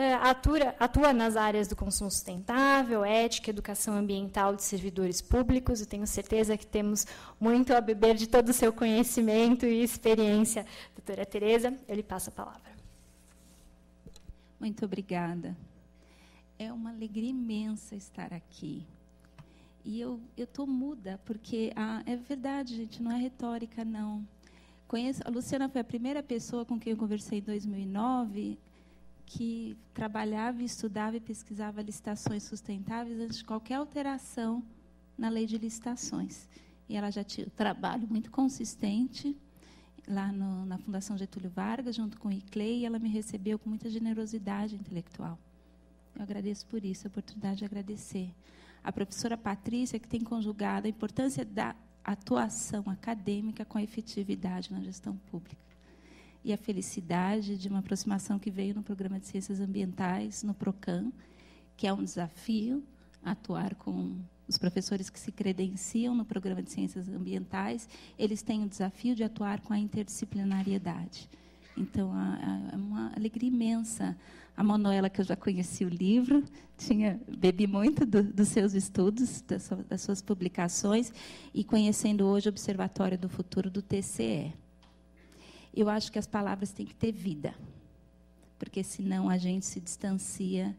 atua nas áreas do consumo sustentável, ética, educação ambiental de servidores públicos. Eu tenho certeza que temos muito a beber de todo o seu conhecimento e experiência. Doutora Tereza, eu lhe passo a palavra. Muito obrigada. É uma alegria imensa estar aqui. E eu estou muda, porque é verdade, gente, não é retórica, não. A Luciana foi a primeira pessoa com quem eu conversei em 2009 que trabalhava, estudava e pesquisava licitações sustentáveis antes de qualquer alteração na lei de licitações. E ela já tinha um trabalho muito consistente lá na Fundação Getúlio Vargas, junto com o ICLEI, e ela me recebeu com muita generosidade intelectual. Eu agradeço por isso, a oportunidade de agradecer. A professora Patrícia, que tem conjugado a importância da atuação acadêmica com a efetividade na gestão pública. E a felicidade de uma aproximação que veio no Programa de Ciências Ambientais, no PROCAM, que é um desafio atuar com os professores que se credenciam no Programa de Ciências Ambientais, eles têm o desafio de atuar com a interdisciplinariedade. Então, é uma alegria imensa. A Manuela, que eu já conheci o livro, bebi muito dos seus estudos, das suas publicações, e conhecendo hoje o Observatório do Futuro do TCE. Eu acho que as palavras têm que ter vida, porque, senão, a gente se distancia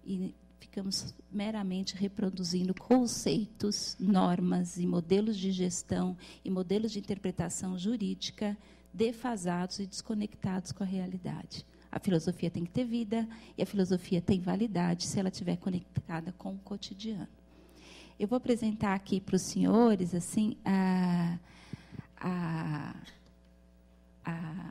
e ficamos meramente reproduzindo conceitos, normas e modelos de gestão e modelos de interpretação jurídica defasados e desconectados com a realidade. A filosofia tem que ter vida e a filosofia tem validade se ela estiver conectada com o cotidiano. Eu vou apresentar aqui para os senhores assim,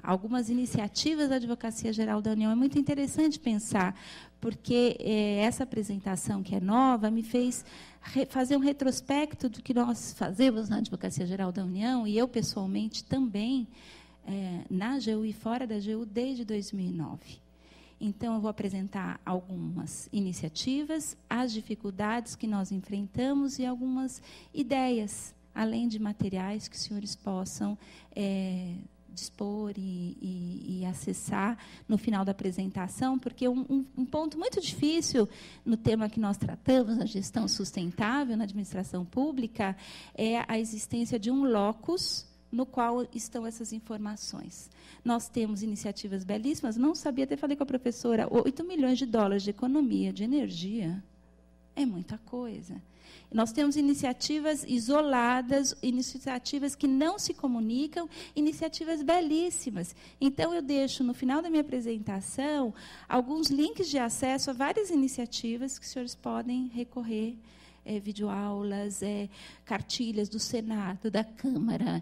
algumas iniciativas da Advocacia Geral da União. É muito interessante pensar, porque essa apresentação, que é nova, me fez fazer um retrospecto do que nós fazemos na Advocacia Geral da União, e eu, pessoalmente, também, na AGU e fora da AGU, desde 2009. Então, eu vou apresentar algumas iniciativas, as dificuldades que nós enfrentamos e algumas ideias, além de materiais que os senhores possam dispor e acessar no final da apresentação, porque um ponto muito difícil no tema que nós tratamos, na gestão sustentável, na administração pública, é a existência de um locus no qual estão essas informações. Nós temos iniciativas belíssimas, não sabia, até falei com a professora, 8 milhões de dólares de economia de energia é muita coisa. Nós temos iniciativas isoladas, iniciativas que não se comunicam, iniciativas belíssimas. Então, eu deixo, no final da minha apresentação, alguns links de acesso a várias iniciativas que os senhores podem recorrer, videoaulas, cartilhas do Senado, da Câmara,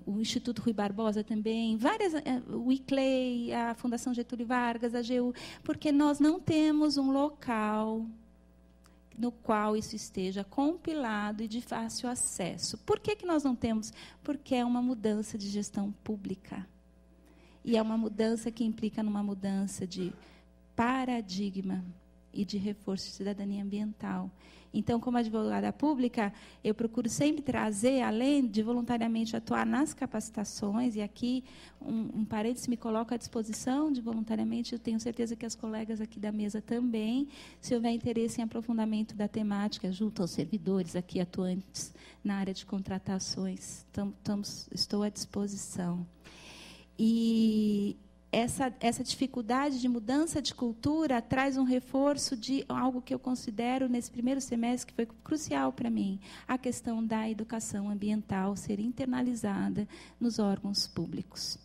o Instituto Rui Barbosa também, o ICLEI, a Fundação Getúlio Vargas, a AGU, porque nós não temos um local no qual isso esteja compilado e de fácil acesso. Por que nós não temos? Porque é uma mudança de gestão pública. E é uma mudança que implica numa mudança de paradigma e de reforço de cidadania ambiental. Então, como advogada pública, eu procuro sempre trazer, além de voluntariamente atuar nas capacitações, e aqui um parênteses me coloco à disposição de voluntariamente, eu tenho certeza que as colegas aqui da mesa também, se houver interesse em aprofundamento da temática, junto aos servidores aqui atuantes na área de contratações, estou à disposição. E essa dificuldade de mudança de cultura traz um reforço de algo que eu considero, nesse primeiro semestre, que foi crucial para mim, a questão da educação ambiental ser internalizada nos órgãos públicos.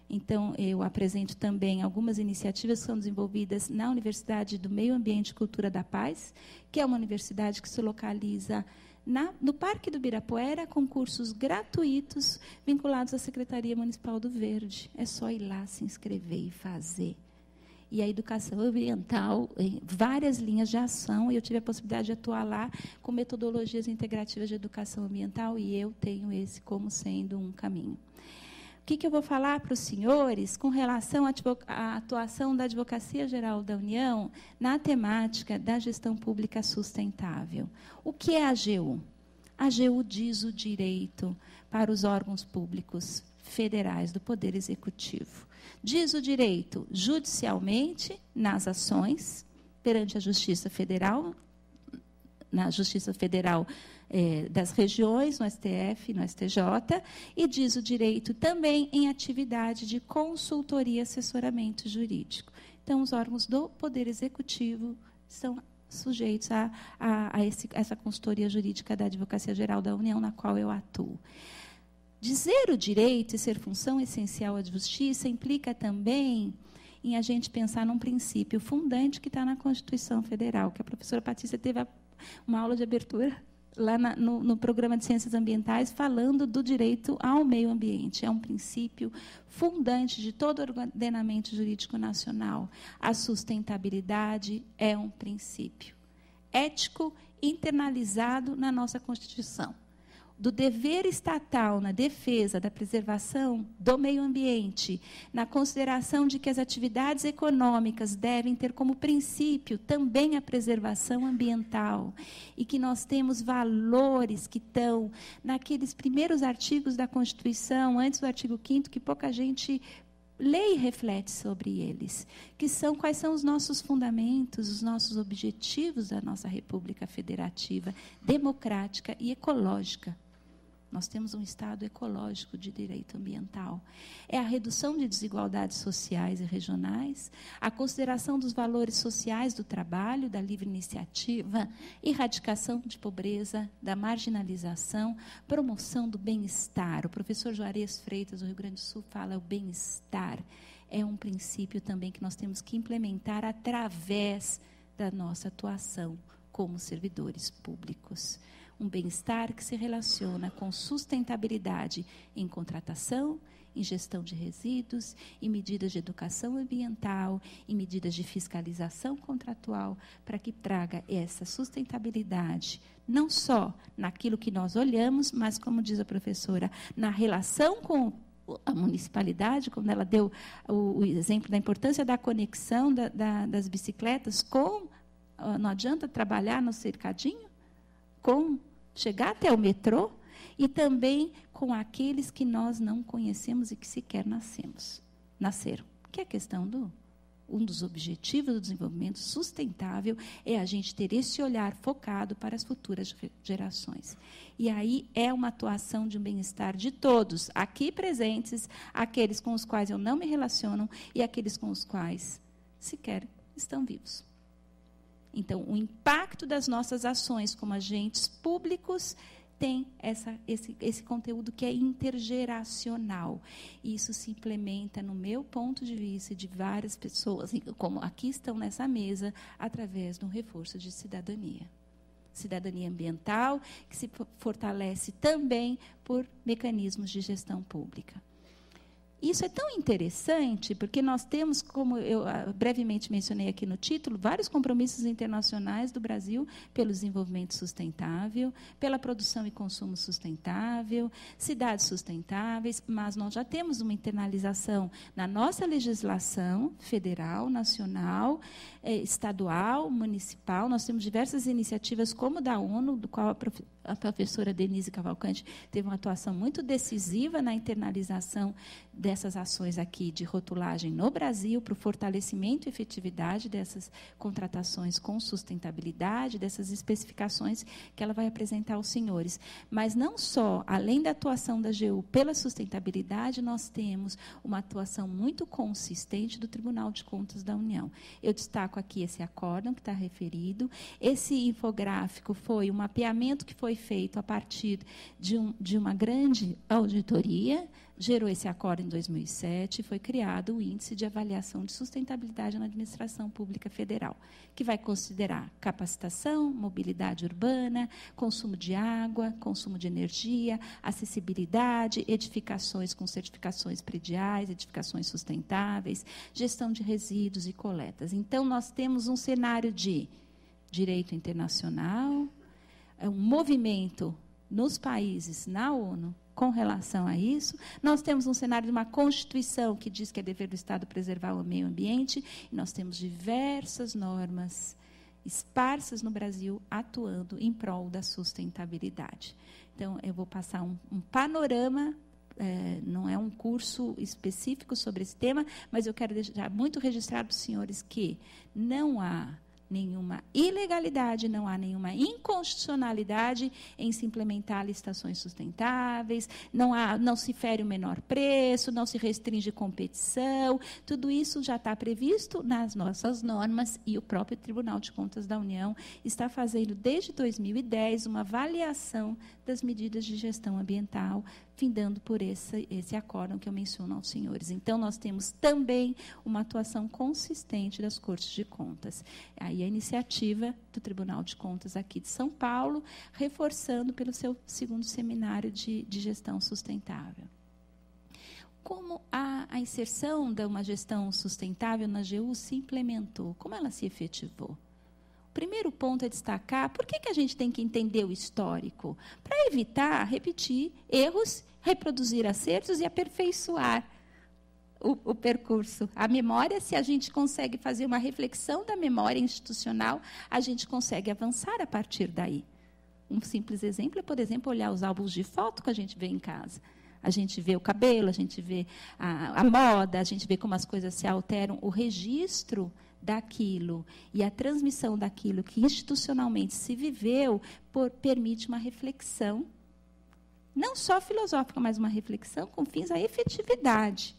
Então, eu apresento também algumas iniciativas que são desenvolvidas na Universidade do Meio Ambiente e Cultura da Paz, que é uma universidade que se localiza no Parque do Ibirapuera, com cursos gratuitos vinculados à Secretaria Municipal do Verde. É só ir lá, se inscrever e fazer. E a educação ambiental, em várias linhas de ação, e eu tive a possibilidade de atuar lá com metodologias integrativas de educação ambiental, e eu tenho esse como sendo um caminho. O que eu vou falar para os senhores com relação à atuação da Advocacia Geral da União na temática da gestão pública sustentável? O que é a AGU? A AGU diz o direito para os órgãos públicos federais do Poder Executivo. Diz o direito judicialmente nas ações perante a Justiça Federal, na Justiça Federal das regiões, no STF, no STJ, e diz o direito também em atividade de consultoria e assessoramento jurídico. Então, os órgãos do Poder Executivo são sujeitos a essa consultoria jurídica da Advocacia Geral da União, na qual eu atuo. Dizer o direito e ser função essencial à justiça implica também em a gente pensar num princípio fundante que está na Constituição Federal, que a professora Patrícia teve uma aula de abertura lá no programa de Ciências Ambientais, falando do direito ao meio ambiente. É um princípio fundante de todo ordenamento jurídico nacional. A sustentabilidade é um princípio ético internalizado na nossa Constituição. Do dever estatal na defesa da preservação do meio ambiente, na consideração de que as atividades econômicas devem ter como princípio também a preservação ambiental, e que nós temos valores que estão naqueles primeiros artigos da Constituição, antes do artigo 5º, que pouca gente lê e reflete sobre eles, que são quais são os nossos fundamentos, os nossos objetivos da nossa República Federativa, democrática e ecológica. Nós temos um Estado ecológico de direito ambiental. É a redução de desigualdades sociais e regionais, a consideração dos valores sociais do trabalho, da livre iniciativa, erradicação de pobreza, da marginalização, promoção do bem-estar. O professor Juarez Freitas, do Rio Grande do Sul, fala o bem-estar. É um princípio também que nós temos que implementar através da nossa atuação como servidores públicos. Um bem-estar que se relaciona com sustentabilidade em contratação, em gestão de resíduos, em medidas de educação ambiental, em medidas de fiscalização contratual, para que traga essa sustentabilidade, não só naquilo que nós olhamos, mas, como diz a professora, na relação com a municipalidade, quando ela deu o exemplo da importância da conexão das bicicletas com... Não adianta trabalhar no cercadinho, com chegar até o metrô, e também com aqueles que nós não conhecemos e que sequer nasceram. Que é a questão um dos objetivos do desenvolvimento sustentável é a gente ter esse olhar focado para as futuras gerações. E aí é uma atuação de um bem-estar de todos, aqui presentes, aqueles com os quais eu não me relaciono e aqueles com os quais sequer estão vivos. Então, o impacto das nossas ações como agentes públicos tem esse conteúdo que é intergeracional. E isso se implementa, no meu ponto de vista, de várias pessoas, como aqui estão nessa mesa, através de um reforço de cidadania. Cidadania ambiental, que se fortalece também por mecanismos de gestão pública. Isso é tão interessante, porque nós temos, como eu brevemente mencionei aqui no título, vários compromissos internacionais do Brasil pelo desenvolvimento sustentável, pela produção e consumo sustentável, cidades sustentáveis, mas nós já temos uma internalização na nossa legislação federal, nacional, estadual, municipal. Nós temos diversas iniciativas, como da ONU, do qual a professora Denise Cavalcante teve uma atuação muito decisiva na internalização dessas ações aqui de rotulagem no Brasil, para o fortalecimento e efetividade dessas contratações com sustentabilidade, dessas especificações que ela vai apresentar aos senhores. Mas não só, além da atuação da AGU pela sustentabilidade, nós temos uma atuação muito consistente do Tribunal de Contas da União. Eu destaco aqui esse acórdão que está referido. Esse infográfico foi um mapeamento que foi feito a partir de uma grande auditoria, gerou esse acórdão em 2007, e foi criado o Índice de Avaliação de Sustentabilidade na Administração Pública Federal, que vai considerar capacitação, mobilidade urbana, consumo de água, consumo de energia, acessibilidade, edificações com certificações prediais, edificações sustentáveis, gestão de resíduos e coletas. Então, nós temos um cenário de direito internacional, um movimento nos países, na ONU, com relação a isso. Nós temos um cenário de uma Constituição que diz que é dever do Estado preservar o meio ambiente, e nós temos diversas normas esparsas no Brasil atuando em prol da sustentabilidade. Então, eu vou passar um panorama, não é um curso específico sobre esse tema, mas eu quero deixar muito registrado para os senhores que não há nenhuma ilegalidade, não há nenhuma inconstitucionalidade em se implementar licitações sustentáveis, não se fere o menor preço, não se restringe competição, tudo isso já está previsto nas nossas normas, e o próprio Tribunal de Contas da União está fazendo, desde 2010, uma avaliação das medidas de gestão ambiental, findando por esse acórdão que eu menciono aos senhores. Então, nós temos também uma atuação consistente das Cortes de Contas. Aí a iniciativa do Tribunal de Contas aqui de São Paulo, reforçando pelo seu segundo seminário de gestão sustentável. Como a inserção de uma gestão sustentável na AGU se implementou? Como ela se efetivou? O primeiro ponto é destacar por que a gente tem que entender o histórico, para evitar repetir erros, reproduzir acertos e aperfeiçoar o percurso. A memória, se a gente consegue fazer uma reflexão da memória institucional, a gente consegue avançar a partir daí. Um simples exemplo é, por exemplo, olhar os álbuns de foto que a gente vê em casa. A gente vê o cabelo, a gente vê a moda, a gente vê como as coisas se alteram, o registro daquilo e a transmissão daquilo que institucionalmente se viveu permite uma reflexão, não só filosófica, mas uma reflexão com fins à efetividade,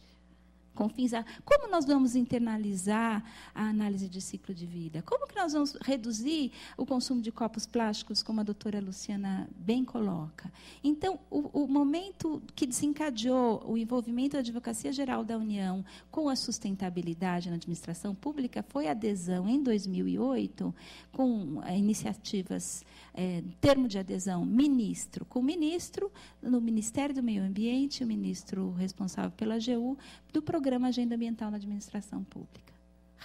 com fins a como nós vamos internalizar a análise de ciclo de vida, como que nós vamos reduzir o consumo de copos plásticos, como a doutora Luciana bem coloca. Então, o momento que desencadeou o envolvimento da Advocacia Geral da União com a sustentabilidade na administração pública foi a adesão, em 2008, com iniciativas, termo de adesão ministro com ministro, no Ministério do Meio Ambiente, o ministro responsável pela AGU, do Programa Agenda Ambiental na Administração Pública.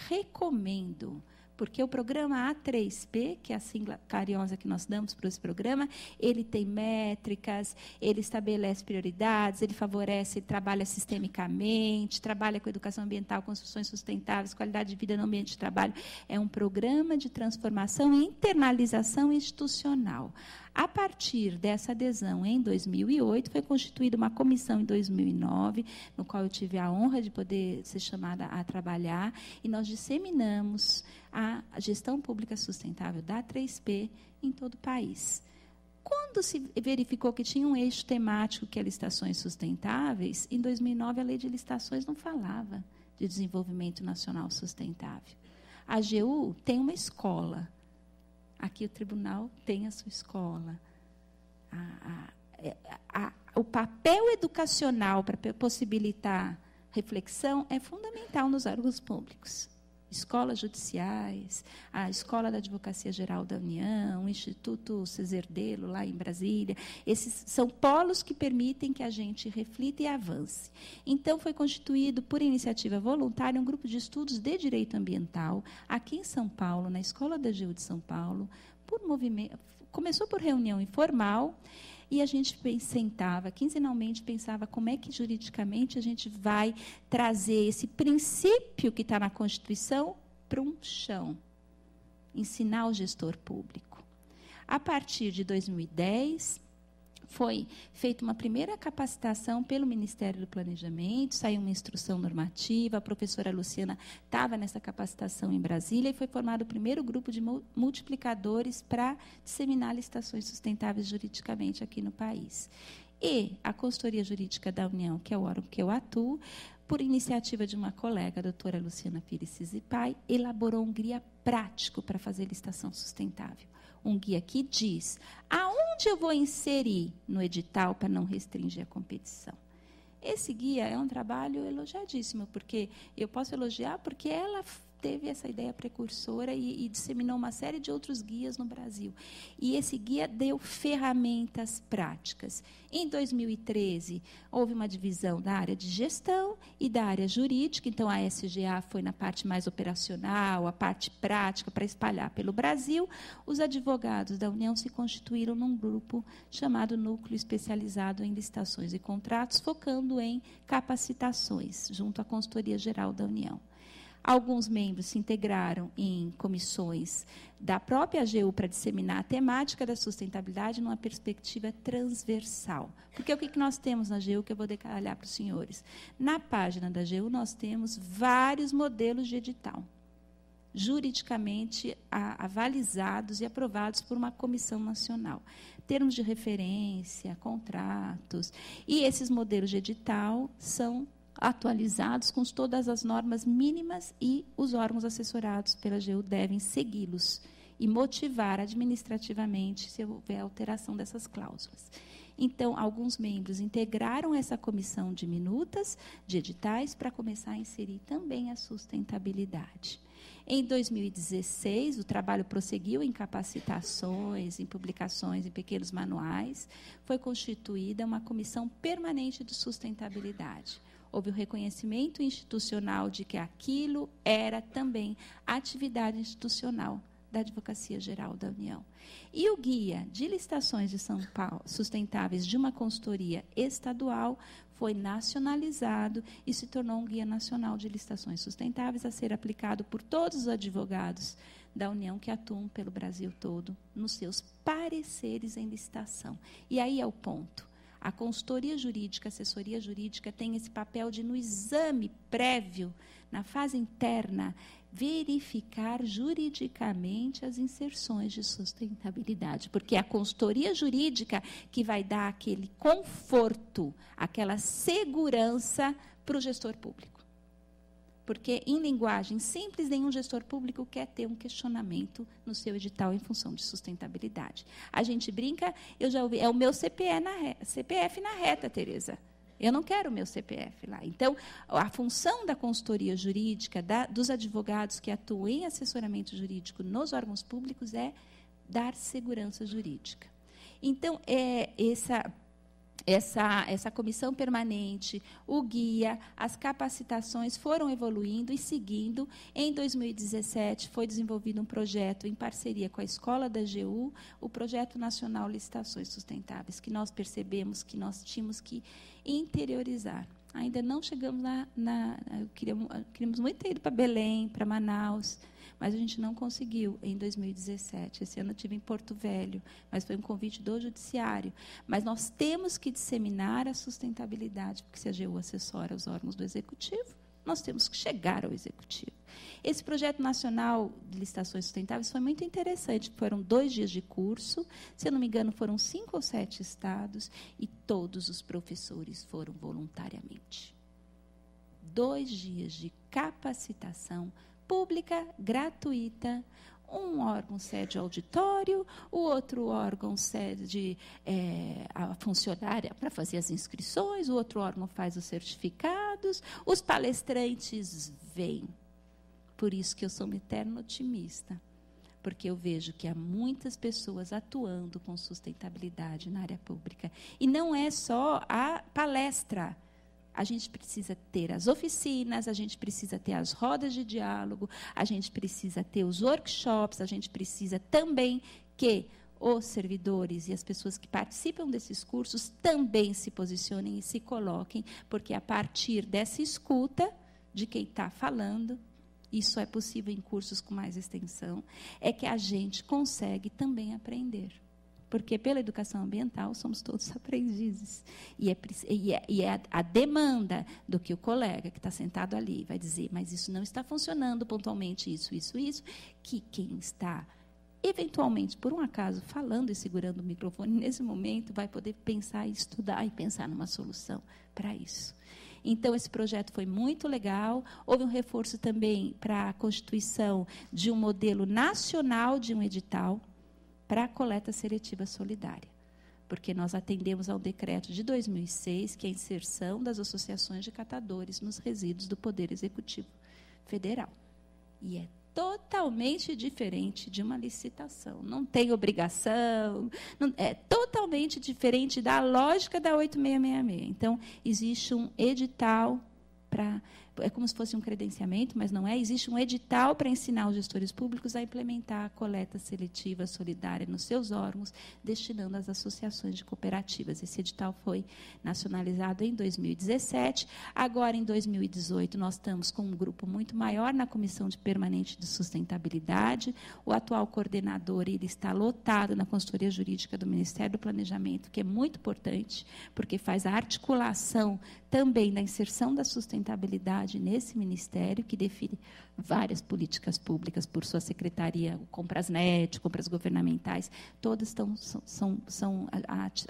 Recomendo, porque o programa A3P, que é a sigla carinhosa que nós damos para esse programa, ele tem métricas, ele estabelece prioridades, ele favorece, ele trabalha sistemicamente, trabalha com educação ambiental, construções sustentáveis, qualidade de vida no ambiente de trabalho. É um programa de transformação e internalização institucional. A partir dessa adesão, em 2008, foi constituída uma comissão em 2009, no qual eu tive a honra de poder ser chamada a trabalhar, e nós disseminamos a gestão pública sustentável da 3P em todo o país. Quando se verificou que tinha um eixo temático, que é licitações sustentáveis, em 2009 a lei de licitações não falava de desenvolvimento nacional sustentável. A AGU tem uma escola. Aqui o tribunal tem a sua escola. O papel educacional para possibilitar reflexão é fundamental nos órgãos públicos. Escolas judiciais, a Escola da Advocacia Geral da União, o Instituto Ceserdelo, lá em Brasília. Esses são polos que permitem que a gente reflita e avance. Então, foi constituído, por iniciativa voluntária, um grupo de estudos de direito ambiental, aqui em São Paulo, na Escola da AGU de São Paulo, começou por reunião informal, e a gente sentava, quinzenalmente, pensava como é que, juridicamente, a gente vai trazer esse princípio que está na Constituição para um chão. Ensinar o gestor público. A partir de 2010, foi feita uma primeira capacitação pelo Ministério do Planejamento, saiu uma instrução normativa, a professora Luciana estava nessa capacitação em Brasília e foi formado o primeiro grupo de multiplicadores para disseminar licitações sustentáveis juridicamente aqui no país. E a Consultoria Jurídica da União, que é o órgão que eu atuo, por iniciativa de uma colega, a doutora Luciana Pires Cizipai, elaborou um guia prático para fazer licitação sustentável. Um guia que diz aonde eu vou inserir no edital para não restringir a competição. Esse guia é um trabalho elogiadíssimo, porque eu posso elogiar porque ela teve essa ideia precursora e disseminou uma série de outros guias no Brasil. E esse guia deu ferramentas práticas. Em 2013, houve uma divisão da área de gestão e da área jurídica, então a SGA foi na parte mais operacional, a parte prática, para espalhar pelo Brasil. Os advogados da União se constituíram num grupo chamado Núcleo Especializado em Licitações e Contratos, focando em capacitações, junto à Consultoria Geral da União. Alguns membros se integraram em comissões da própria AGU para disseminar a temática da sustentabilidade numa perspectiva transversal. Porque o que nós temos na AGU, que eu vou detalhar para os senhores? Na página da AGU, nós temos vários modelos de edital, juridicamente avalizados e aprovados por uma comissão nacional. Termos de referência, contratos. E esses modelos de edital são atualizados com todas as normas mínimas e os órgãos assessorados pela AGU devem segui-los e motivar administrativamente se houver alteração dessas cláusulas. Então, alguns membros integraram essa comissão de minutas, de editais, para começar a inserir também a sustentabilidade. Em 2016, o trabalho prosseguiu em capacitações, em publicações, em pequenos manuais. Foi constituída uma comissão permanente de sustentabilidade. Houve o reconhecimento institucional de que aquilo era também atividade institucional da Advocacia Geral da União. E o guia de licitações de São Paulo sustentáveis de uma consultoria estadual foi nacionalizado e se tornou um guia nacional de licitações sustentáveis a ser aplicado por todos os advogados da União que atuam pelo Brasil todo nos seus pareceres em licitação. E aí é o ponto. A consultoria jurídica, a assessoria jurídica tem esse papel de, no exame prévio, na fase interna, verificar juridicamente as inserções de sustentabilidade, porque é a consultoria jurídica que vai dar aquele conforto, aquela segurança para o gestor público. Porque, em linguagem simples, nenhum gestor público quer ter um questionamento no seu edital em função de sustentabilidade. A gente brinca, eu já ouvi, é o meu CPF na reta, Tereza. Eu não quero o meu CPF lá. Então, a função da consultoria jurídica, dos advogados que atuam em assessoramento jurídico nos órgãos públicos, é dar segurança jurídica. Então, essa comissão permanente, o guia, as capacitações foram evoluindo e seguindo. Em 2017, foi desenvolvido um projeto em parceria com a Escola da AGU, o Projeto Nacional Licitações Sustentáveis, que nós percebemos que nós tínhamos que interiorizar. Ainda não chegamos queríamos muito ter ido para Belém, para Manaus, mas a gente não conseguiu em 2017. Esse ano eu estive em Porto Velho, mas foi um convite do Judiciário. Mas nós temos que disseminar a sustentabilidade, porque se a AGU assessora os órgãos do Executivo, nós temos que chegar ao Executivo. Esse projeto nacional de licitações sustentáveis foi muito interessante. Foram 2 dias de curso, se eu não me engano, foram 5 ou 7 estados, e todos os professores foram voluntariamente. 2 dias de capacitação pública, gratuita. Um órgão cede auditório, o outro órgão cede a funcionária para fazer as inscrições, o outro órgão faz os certificados, os palestrantes vêm. Por isso que eu sou uma eterna otimista, porque eu vejo que há muitas pessoas atuando com sustentabilidade na área pública. E não é só a palestra. A gente precisa ter as oficinas, a gente precisa ter as rodas de diálogo, a gente precisa ter os workshops, a gente precisa também que os servidores e as pessoas que participam desses cursos também se posicionem e se coloquem, porque a partir dessa escuta de quem está falando, isso é possível em cursos com mais extensão, é que a gente consegue também aprender. Porque pela educação ambiental somos todos aprendizes. E é a demanda do que o colega que está sentado ali vai dizer, mas isso não está funcionando pontualmente, isso, que quem está, eventualmente, por um acaso, falando e segurando o microfone, nesse momento, vai poder pensar e estudar e pensar numa solução para isso. Então, esse projeto foi muito legal. Houve um reforço também para a constituição de um modelo nacional de um edital para a coleta seletiva solidária, porque nós atendemos ao decreto de 2006, que é a inserção das associações de catadores nos resíduos do Poder Executivo Federal. E é totalmente diferente de uma licitação. Não tem obrigação, é totalmente diferente da lógica da 8666. Então, existe um edital para... É como se fosse um credenciamento, mas não é. Existe um edital para ensinar os gestores públicos a implementar a coleta seletiva solidária nos seus órgãos, destinando às associações de cooperativas. Esse edital foi nacionalizado em 2017. Agora, em 2018, nós estamos com um grupo muito maior na Comissão Permanente de Sustentabilidade. O atual coordenador ele está lotado na consultoria jurídica do Ministério do Planejamento, que é muito importante, porque faz a articulação também da inserção da sustentabilidade nesse ministério, que define várias políticas públicas por sua secretaria, compras net, compras governamentais, todas são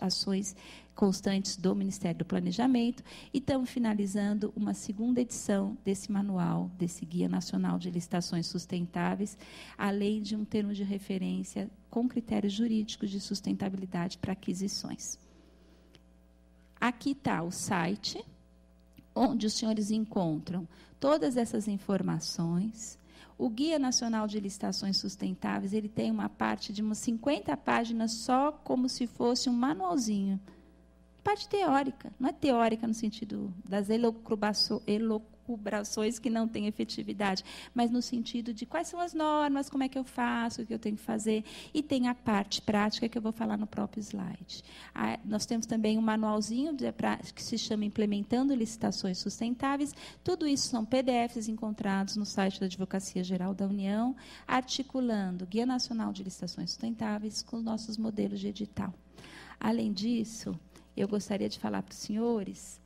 ações constantes do Ministério do Planejamento, e estamos finalizando uma segunda edição desse manual, desse Guia Nacional de Licitações Sustentáveis, além de um termo de referência com critérios jurídicos de sustentabilidade para aquisições. Aqui está o site, onde os senhores encontram todas essas informações. O Guia Nacional de Licitações Sustentáveis, ele tem uma parte de umas 50 páginas só, como se fosse um manualzinho. Parte teórica, não é teórica no sentido das elucubrações que não têm efetividade, mas no sentido de quais são as normas, como é que eu faço, o que eu tenho que fazer, e tem a parte prática que eu vou falar no próprio slide. Nós temos também um manualzinho que se chama Implementando Licitações Sustentáveis. Tudo isso são PDFs encontrados no site da Advocacia Geral da União, articulando o Guia Nacional de Licitações Sustentáveis com os nossos modelos de edital. Além disso, eu gostaria de falar para os senhores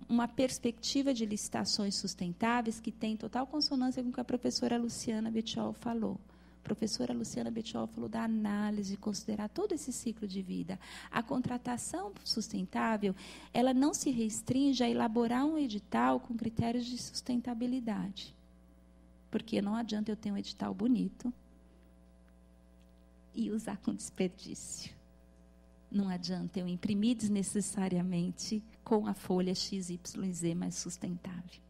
uma perspectiva de licitações sustentáveis que tem total consonância com o que a professora Luciana Bettiol falou. A professora Luciana Bettiol falou da análise, considerar todo esse ciclo de vida. A contratação sustentável, ela não se restringe a elaborar um edital com critérios de sustentabilidade. Porque não adianta eu ter um edital bonito e usar com desperdício. Não adianta eu imprimir desnecessariamente com a folha XYZ mais sustentável.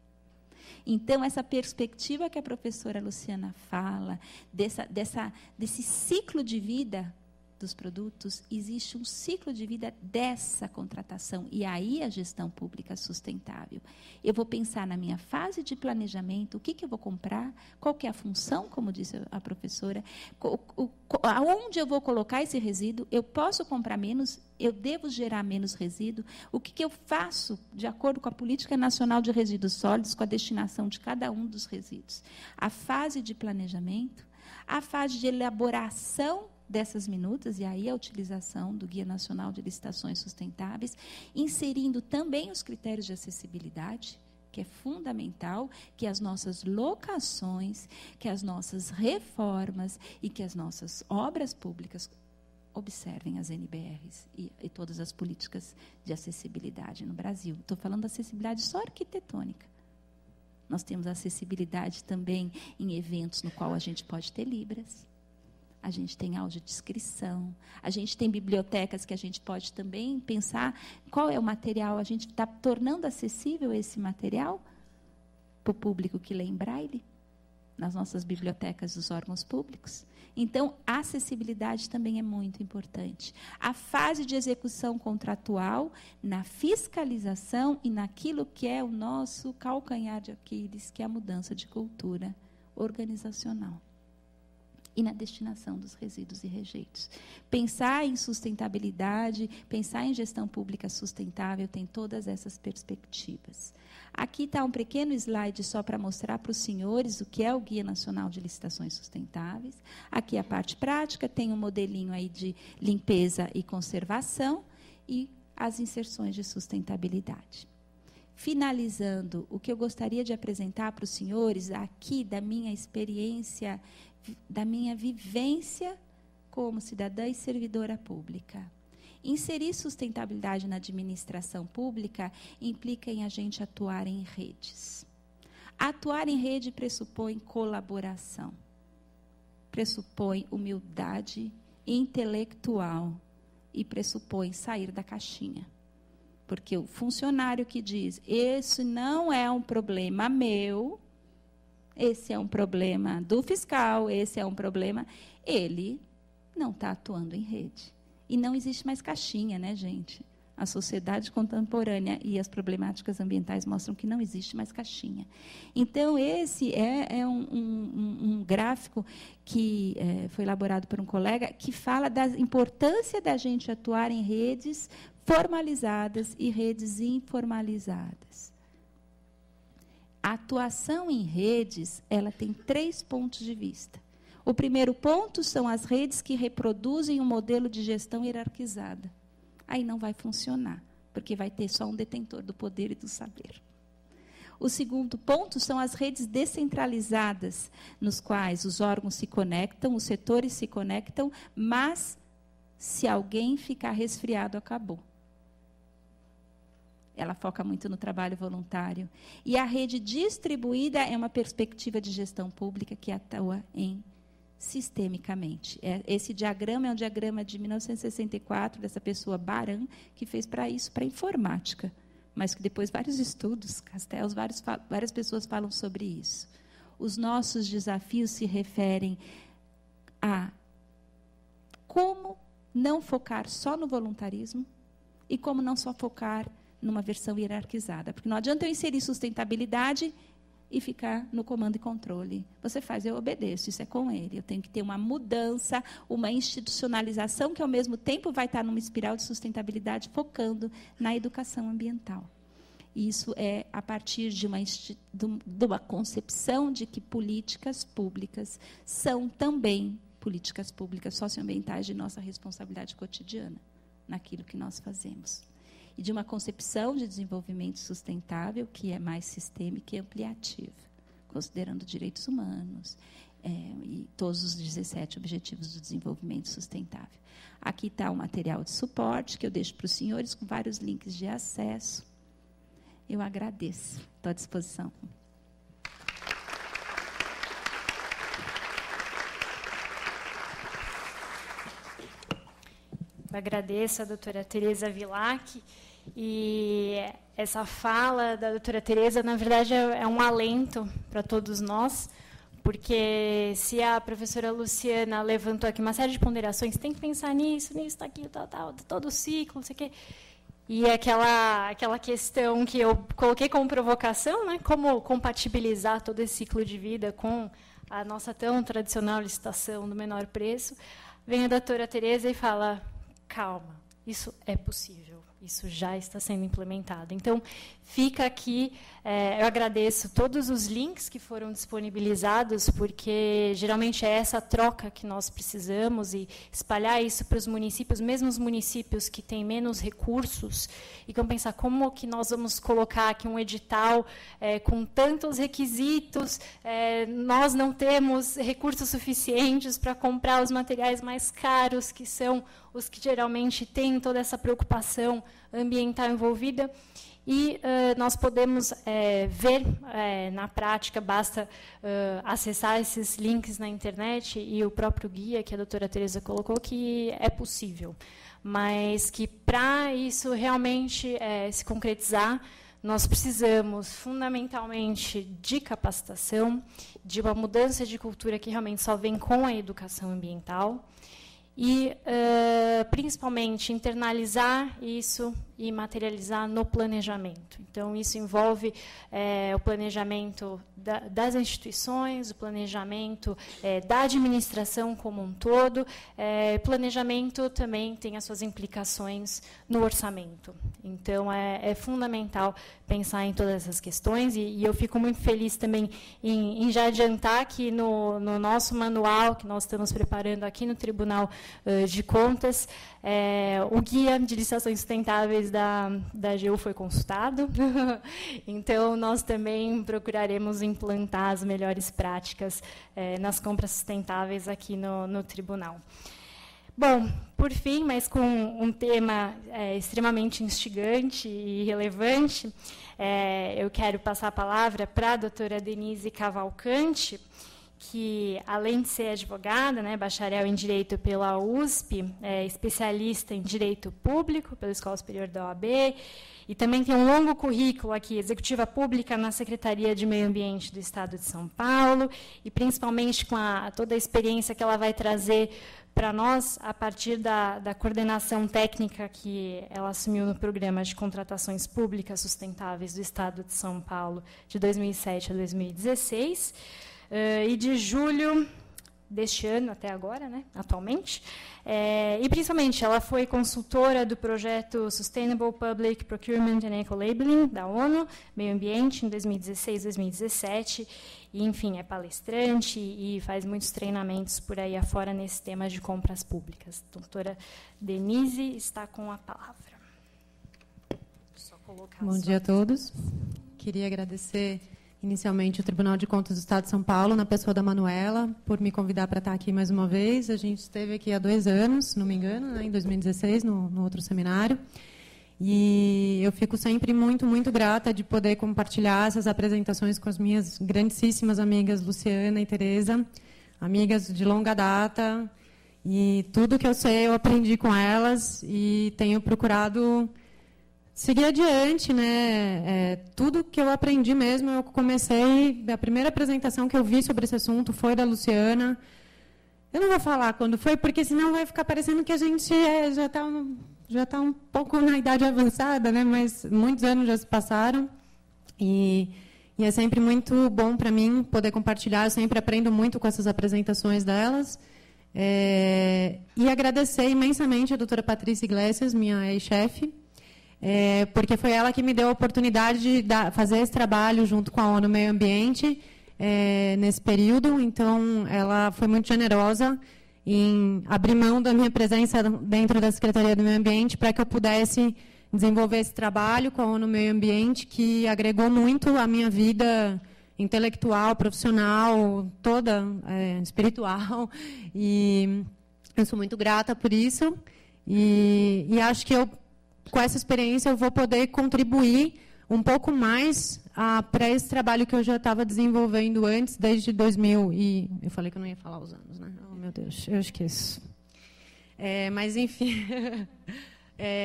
Então, essa perspectiva que a professora Luciana fala, desse ciclo de vida dos produtos, existe um ciclo de vida dessa contratação, e aí a gestão pública sustentável. Eu vou pensar na minha fase de planejamento, o que eu vou comprar, qual que é a função, como disse a professora, aonde eu vou colocar esse resíduo, eu posso comprar menos, eu devo gerar menos resíduo, o que eu faço de acordo com a Política Nacional de Resíduos Sólidos, com a destinação de cada um dos resíduos. A fase de planejamento, a fase de elaboração dessas minutas, e aí a utilização do Guia Nacional de Licitações Sustentáveis, inserindo também os critérios de acessibilidade, que é fundamental, que as nossas locações, que as nossas reformas e que as nossas obras públicas observem as NBRs e todas as políticas de acessibilidade no Brasil. Estou falando da acessibilidade só arquitetônica. Nós temos acessibilidade também em eventos no qual a gente pode ter libras. A gente tem audiodescrição, a gente tem bibliotecas que a gente pode também pensar qual é o material, a gente está tornando acessível esse material para o público que lê em braille, nas nossas bibliotecas dos órgãos públicos. Então, a acessibilidade também é muito importante. A fase de execução contratual, na fiscalização e naquilo que é o nosso calcanhar de Aquiles, que é a mudança de cultura organizacional. e na destinação dos resíduos e rejeitos. Pensar em sustentabilidade, pensar em gestão pública sustentável tem todas essas perspectivas. Aqui está um pequeno slide só para mostrar para os senhores o que é o Guia Nacional de Licitações Sustentáveis. Aqui a parte prática, tem um modelinho aí de limpeza e conservação e as inserções de sustentabilidade. Finalizando, o que eu gostaria de apresentar para os senhores aqui da minha experiência, da minha vivência como cidadã e servidora pública. Inserir sustentabilidade na administração pública implica em a gente atuar em redes. Atuar em rede pressupõe colaboração, pressupõe humildade intelectual e pressupõe sair da caixinha. Porque o funcionário que diz, esse não é um problema meu, esse é um problema do fiscal, esse é um problema, ele não está atuando em rede. E não existe mais caixinha, né, gente? A sociedade contemporânea e as problemáticas ambientais mostram que não existe mais caixinha. Então, esse é um gráfico que foi elaborado por um colega que fala da importância da gente atuar em redes formalizadas e redes informalizadas. A atuação em redes, ela tem 3 pontos de vista. O primeiro ponto são as redes que reproduzem um modelo de gestão hierarquizada. Aí não vai funcionar, porque vai ter só um detentor do poder e do saber. O segundo ponto são as redes descentralizadas, nos quais os órgãos se conectam, os setores se conectam, mas se alguém ficar resfriado, acabou. Ela foca muito no trabalho voluntário. E a rede distribuída é uma perspectiva de gestão pública que atua sistemicamente. Esse diagrama é um diagrama de 1964, dessa pessoa Baran, que fez para isso, para informática. Mas que depois vários estudos, Castells, várias pessoas falam sobre isso. Os nossos desafios se referem a como não focar só no voluntarismo e como não só focar numa versão hierarquizada. Porque não adianta eu inserir sustentabilidade e ficar no comando e controle. Você faz, eu obedeço, isso é com ele. Eu tenho que ter uma mudança, uma institucionalização que, ao mesmo tempo, vai estar numa espiral de sustentabilidade, focando na educação ambiental. Isso é a partir de uma concepção de que políticas públicas são também políticas públicas socioambientais de nossa responsabilidade cotidiana, naquilo que nós fazemos. E de uma concepção de desenvolvimento sustentável que é mais sistêmica e ampliativa, considerando direitos humanos e todos os 17 Objetivos do Desenvolvimento Sustentável. Aqui está o material de suporte, que eu deixo para os senhores, com vários links de acesso. Eu agradeço. Estou à disposição. Eu agradeço a doutora Tereza Vilac, e essa fala da doutora Tereza, na verdade, é um alento para todos nós, porque se a professora Luciana levantou aqui uma série de ponderações, tem que pensar nisso, aquilo, tal, todo o ciclo, não sei o quê, e aquela questão que eu coloquei como provocação, né, como compatibilizar todo esse ciclo de vida com a nossa tão tradicional licitação do menor preço, vem a doutora Tereza e fala: calma, isso é possível, isso já está sendo implementado. Então, fica aqui, eu agradeço todos os links que foram disponibilizados, porque geralmente é essa troca que nós precisamos, e espalhar isso para os municípios, mesmo os municípios que têm menos recursos, e vamos pensar como que nós vamos colocar aqui um edital com tantos requisitos, nós não temos recursos suficientes para comprar os materiais mais caros, que são os que geralmente têm toda essa preocupação ambiental envolvida, e nós podemos ver na prática, basta acessar esses links na internet e o próprio guia que a doutora Tereza colocou, que é possível, mas que para isso realmente se concretizar, nós precisamos fundamentalmente de capacitação, de uma mudança de cultura que realmente só vem com a educação ambiental, e, principalmente, internalizar isso e materializar no planejamento. Então, isso envolve o planejamento das instituições, o planejamento da administração como um todo. Planejamento também tem as suas implicações no orçamento. Então, é fundamental pensar em todas essas questões, e eu fico muito feliz também em já adiantar que no nosso manual, que nós estamos preparando aqui no Tribunal de Contas, o Guia de Licitações Sustentáveis da AGU foi consultado. Então, nós também procuraremos implantar as melhores práticas nas compras sustentáveis aqui no Tribunal. Bom, por fim, mas com um tema extremamente instigante e relevante, eu quero passar a palavra para a doutora Denise Cavalcante, que, além de ser advogada, bacharel em Direito pela USP, especialista em Direito Público pela Escola Superior da OAB, e também tem um longo currículo aqui, executiva pública na Secretaria de Meio Ambiente do Estado de São Paulo, e principalmente com toda a experiência que ela vai trazer para nós, a partir da coordenação técnica que ela assumiu no Programa de Contratações Públicas Sustentáveis do Estado de São Paulo, de 2007 a 2016, e de julho deste ano até agora, atualmente. E, principalmente, ela foi consultora do projeto Sustainable Public Procurement and Eco-Labeling, da ONU, Meio Ambiente, em 2016 2017. E, enfim, é palestrante e faz muitos treinamentos por aí afora nesse tema de compras públicas. Doutora Denise está com a palavra. Só colocar Bom dia a todos. Queria agradecer inicialmente o Tribunal de Contas do Estado de São Paulo, na pessoa da Manuela, por me convidar para estar aqui mais uma vez. A gente esteve aqui há 2 anos, se não me engano, em 2016, no outro seminário. E eu fico sempre muito, muito grata de poder compartilhar essas apresentações com as minhas grandíssimas amigas Luciana e Tereza, amigas de longa data. E tudo que eu sei eu aprendi com elas e tenho procurado seguir adiante, tudo que eu aprendi mesmo, eu comecei, a primeira apresentação que eu vi sobre esse assunto foi da Luciana. Eu não vou falar quando foi, porque senão vai ficar parecendo que a gente já está um pouco na idade avançada, mas muitos anos já se passaram. E é sempre muito bom para mim poder compartilhar, eu sempre aprendo muito com essas apresentações delas. E agradecer imensamente a doutora Patrícia Iglesias, minha ex-chefe, porque foi ela que me deu a oportunidade de fazer esse trabalho junto com a ONU Meio Ambiente nesse período. Então, ela foi muito generosa em abrir mão da minha presença dentro da Secretaria do Meio Ambiente para que eu pudesse desenvolver esse trabalho com a ONU Meio Ambiente, que agregou muito à minha vida intelectual, profissional, toda espiritual. E eu sou muito grata por isso. E acho que com essa experiência, eu vou poder contribuir um pouco mais para esse trabalho que eu já estava desenvolvendo antes, desde 2000. E eu falei que eu não ia falar os anos, Oh, meu Deus, eu esqueço. Mas, enfim,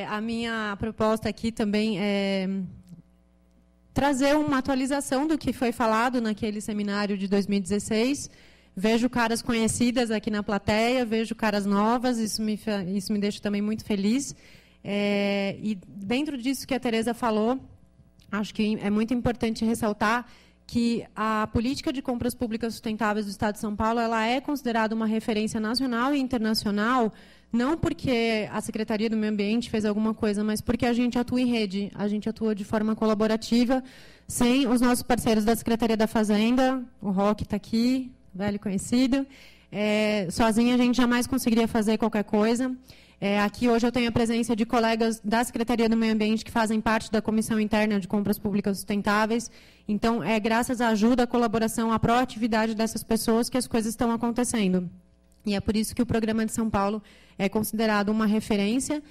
a minha proposta aqui também é trazer uma atualização do que foi falado naquele seminário de 2016. Vejo caras conhecidas aqui na plateia, vejo caras novas, isso me deixa também muito feliz. E dentro disso que a Tereza falou, acho que é muito importante ressaltar que a política de compras públicas sustentáveis do Estado de São Paulo ela é considerada uma referência nacional e internacional, não porque a Secretaria do Meio Ambiente fez alguma coisa, mas porque a gente atua em rede, a gente atua de forma colaborativa, sem os nossos parceiros da Secretaria da Fazenda, o Roque está aqui, velho conhecido, sozinha a gente jamais conseguiria fazer qualquer coisa. Aqui hoje eu tenho a presença de colegas da Secretaria do Meio Ambiente que fazem parte da Comissão Interna de Compras Públicas Sustentáveis. Então, é graças à ajuda, à colaboração, à proatividade dessas pessoas que as coisas estão acontecendo. E é por isso que o Programa de São Paulo é considerado uma referência.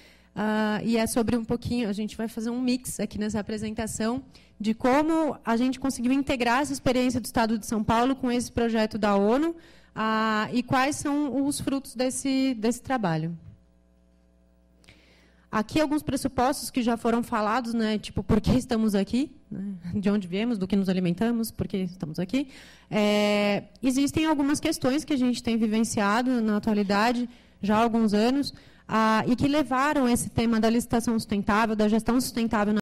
E é sobre um pouquinho, a gente vai fazer um mix aqui nessa apresentação, de como a gente conseguiu integrar essa experiência do Estado de São Paulo com esse projeto da ONU e quais são os frutos desse trabalho. Aqui alguns pressupostos que já foram falados, tipo, por que estamos aqui, de onde viemos, do que nos alimentamos, por que estamos aqui. Existem algumas questões que a gente tem vivenciado na atualidade, já há alguns anos. e que levaram esse tema da licitação sustentável, da gestão sustentável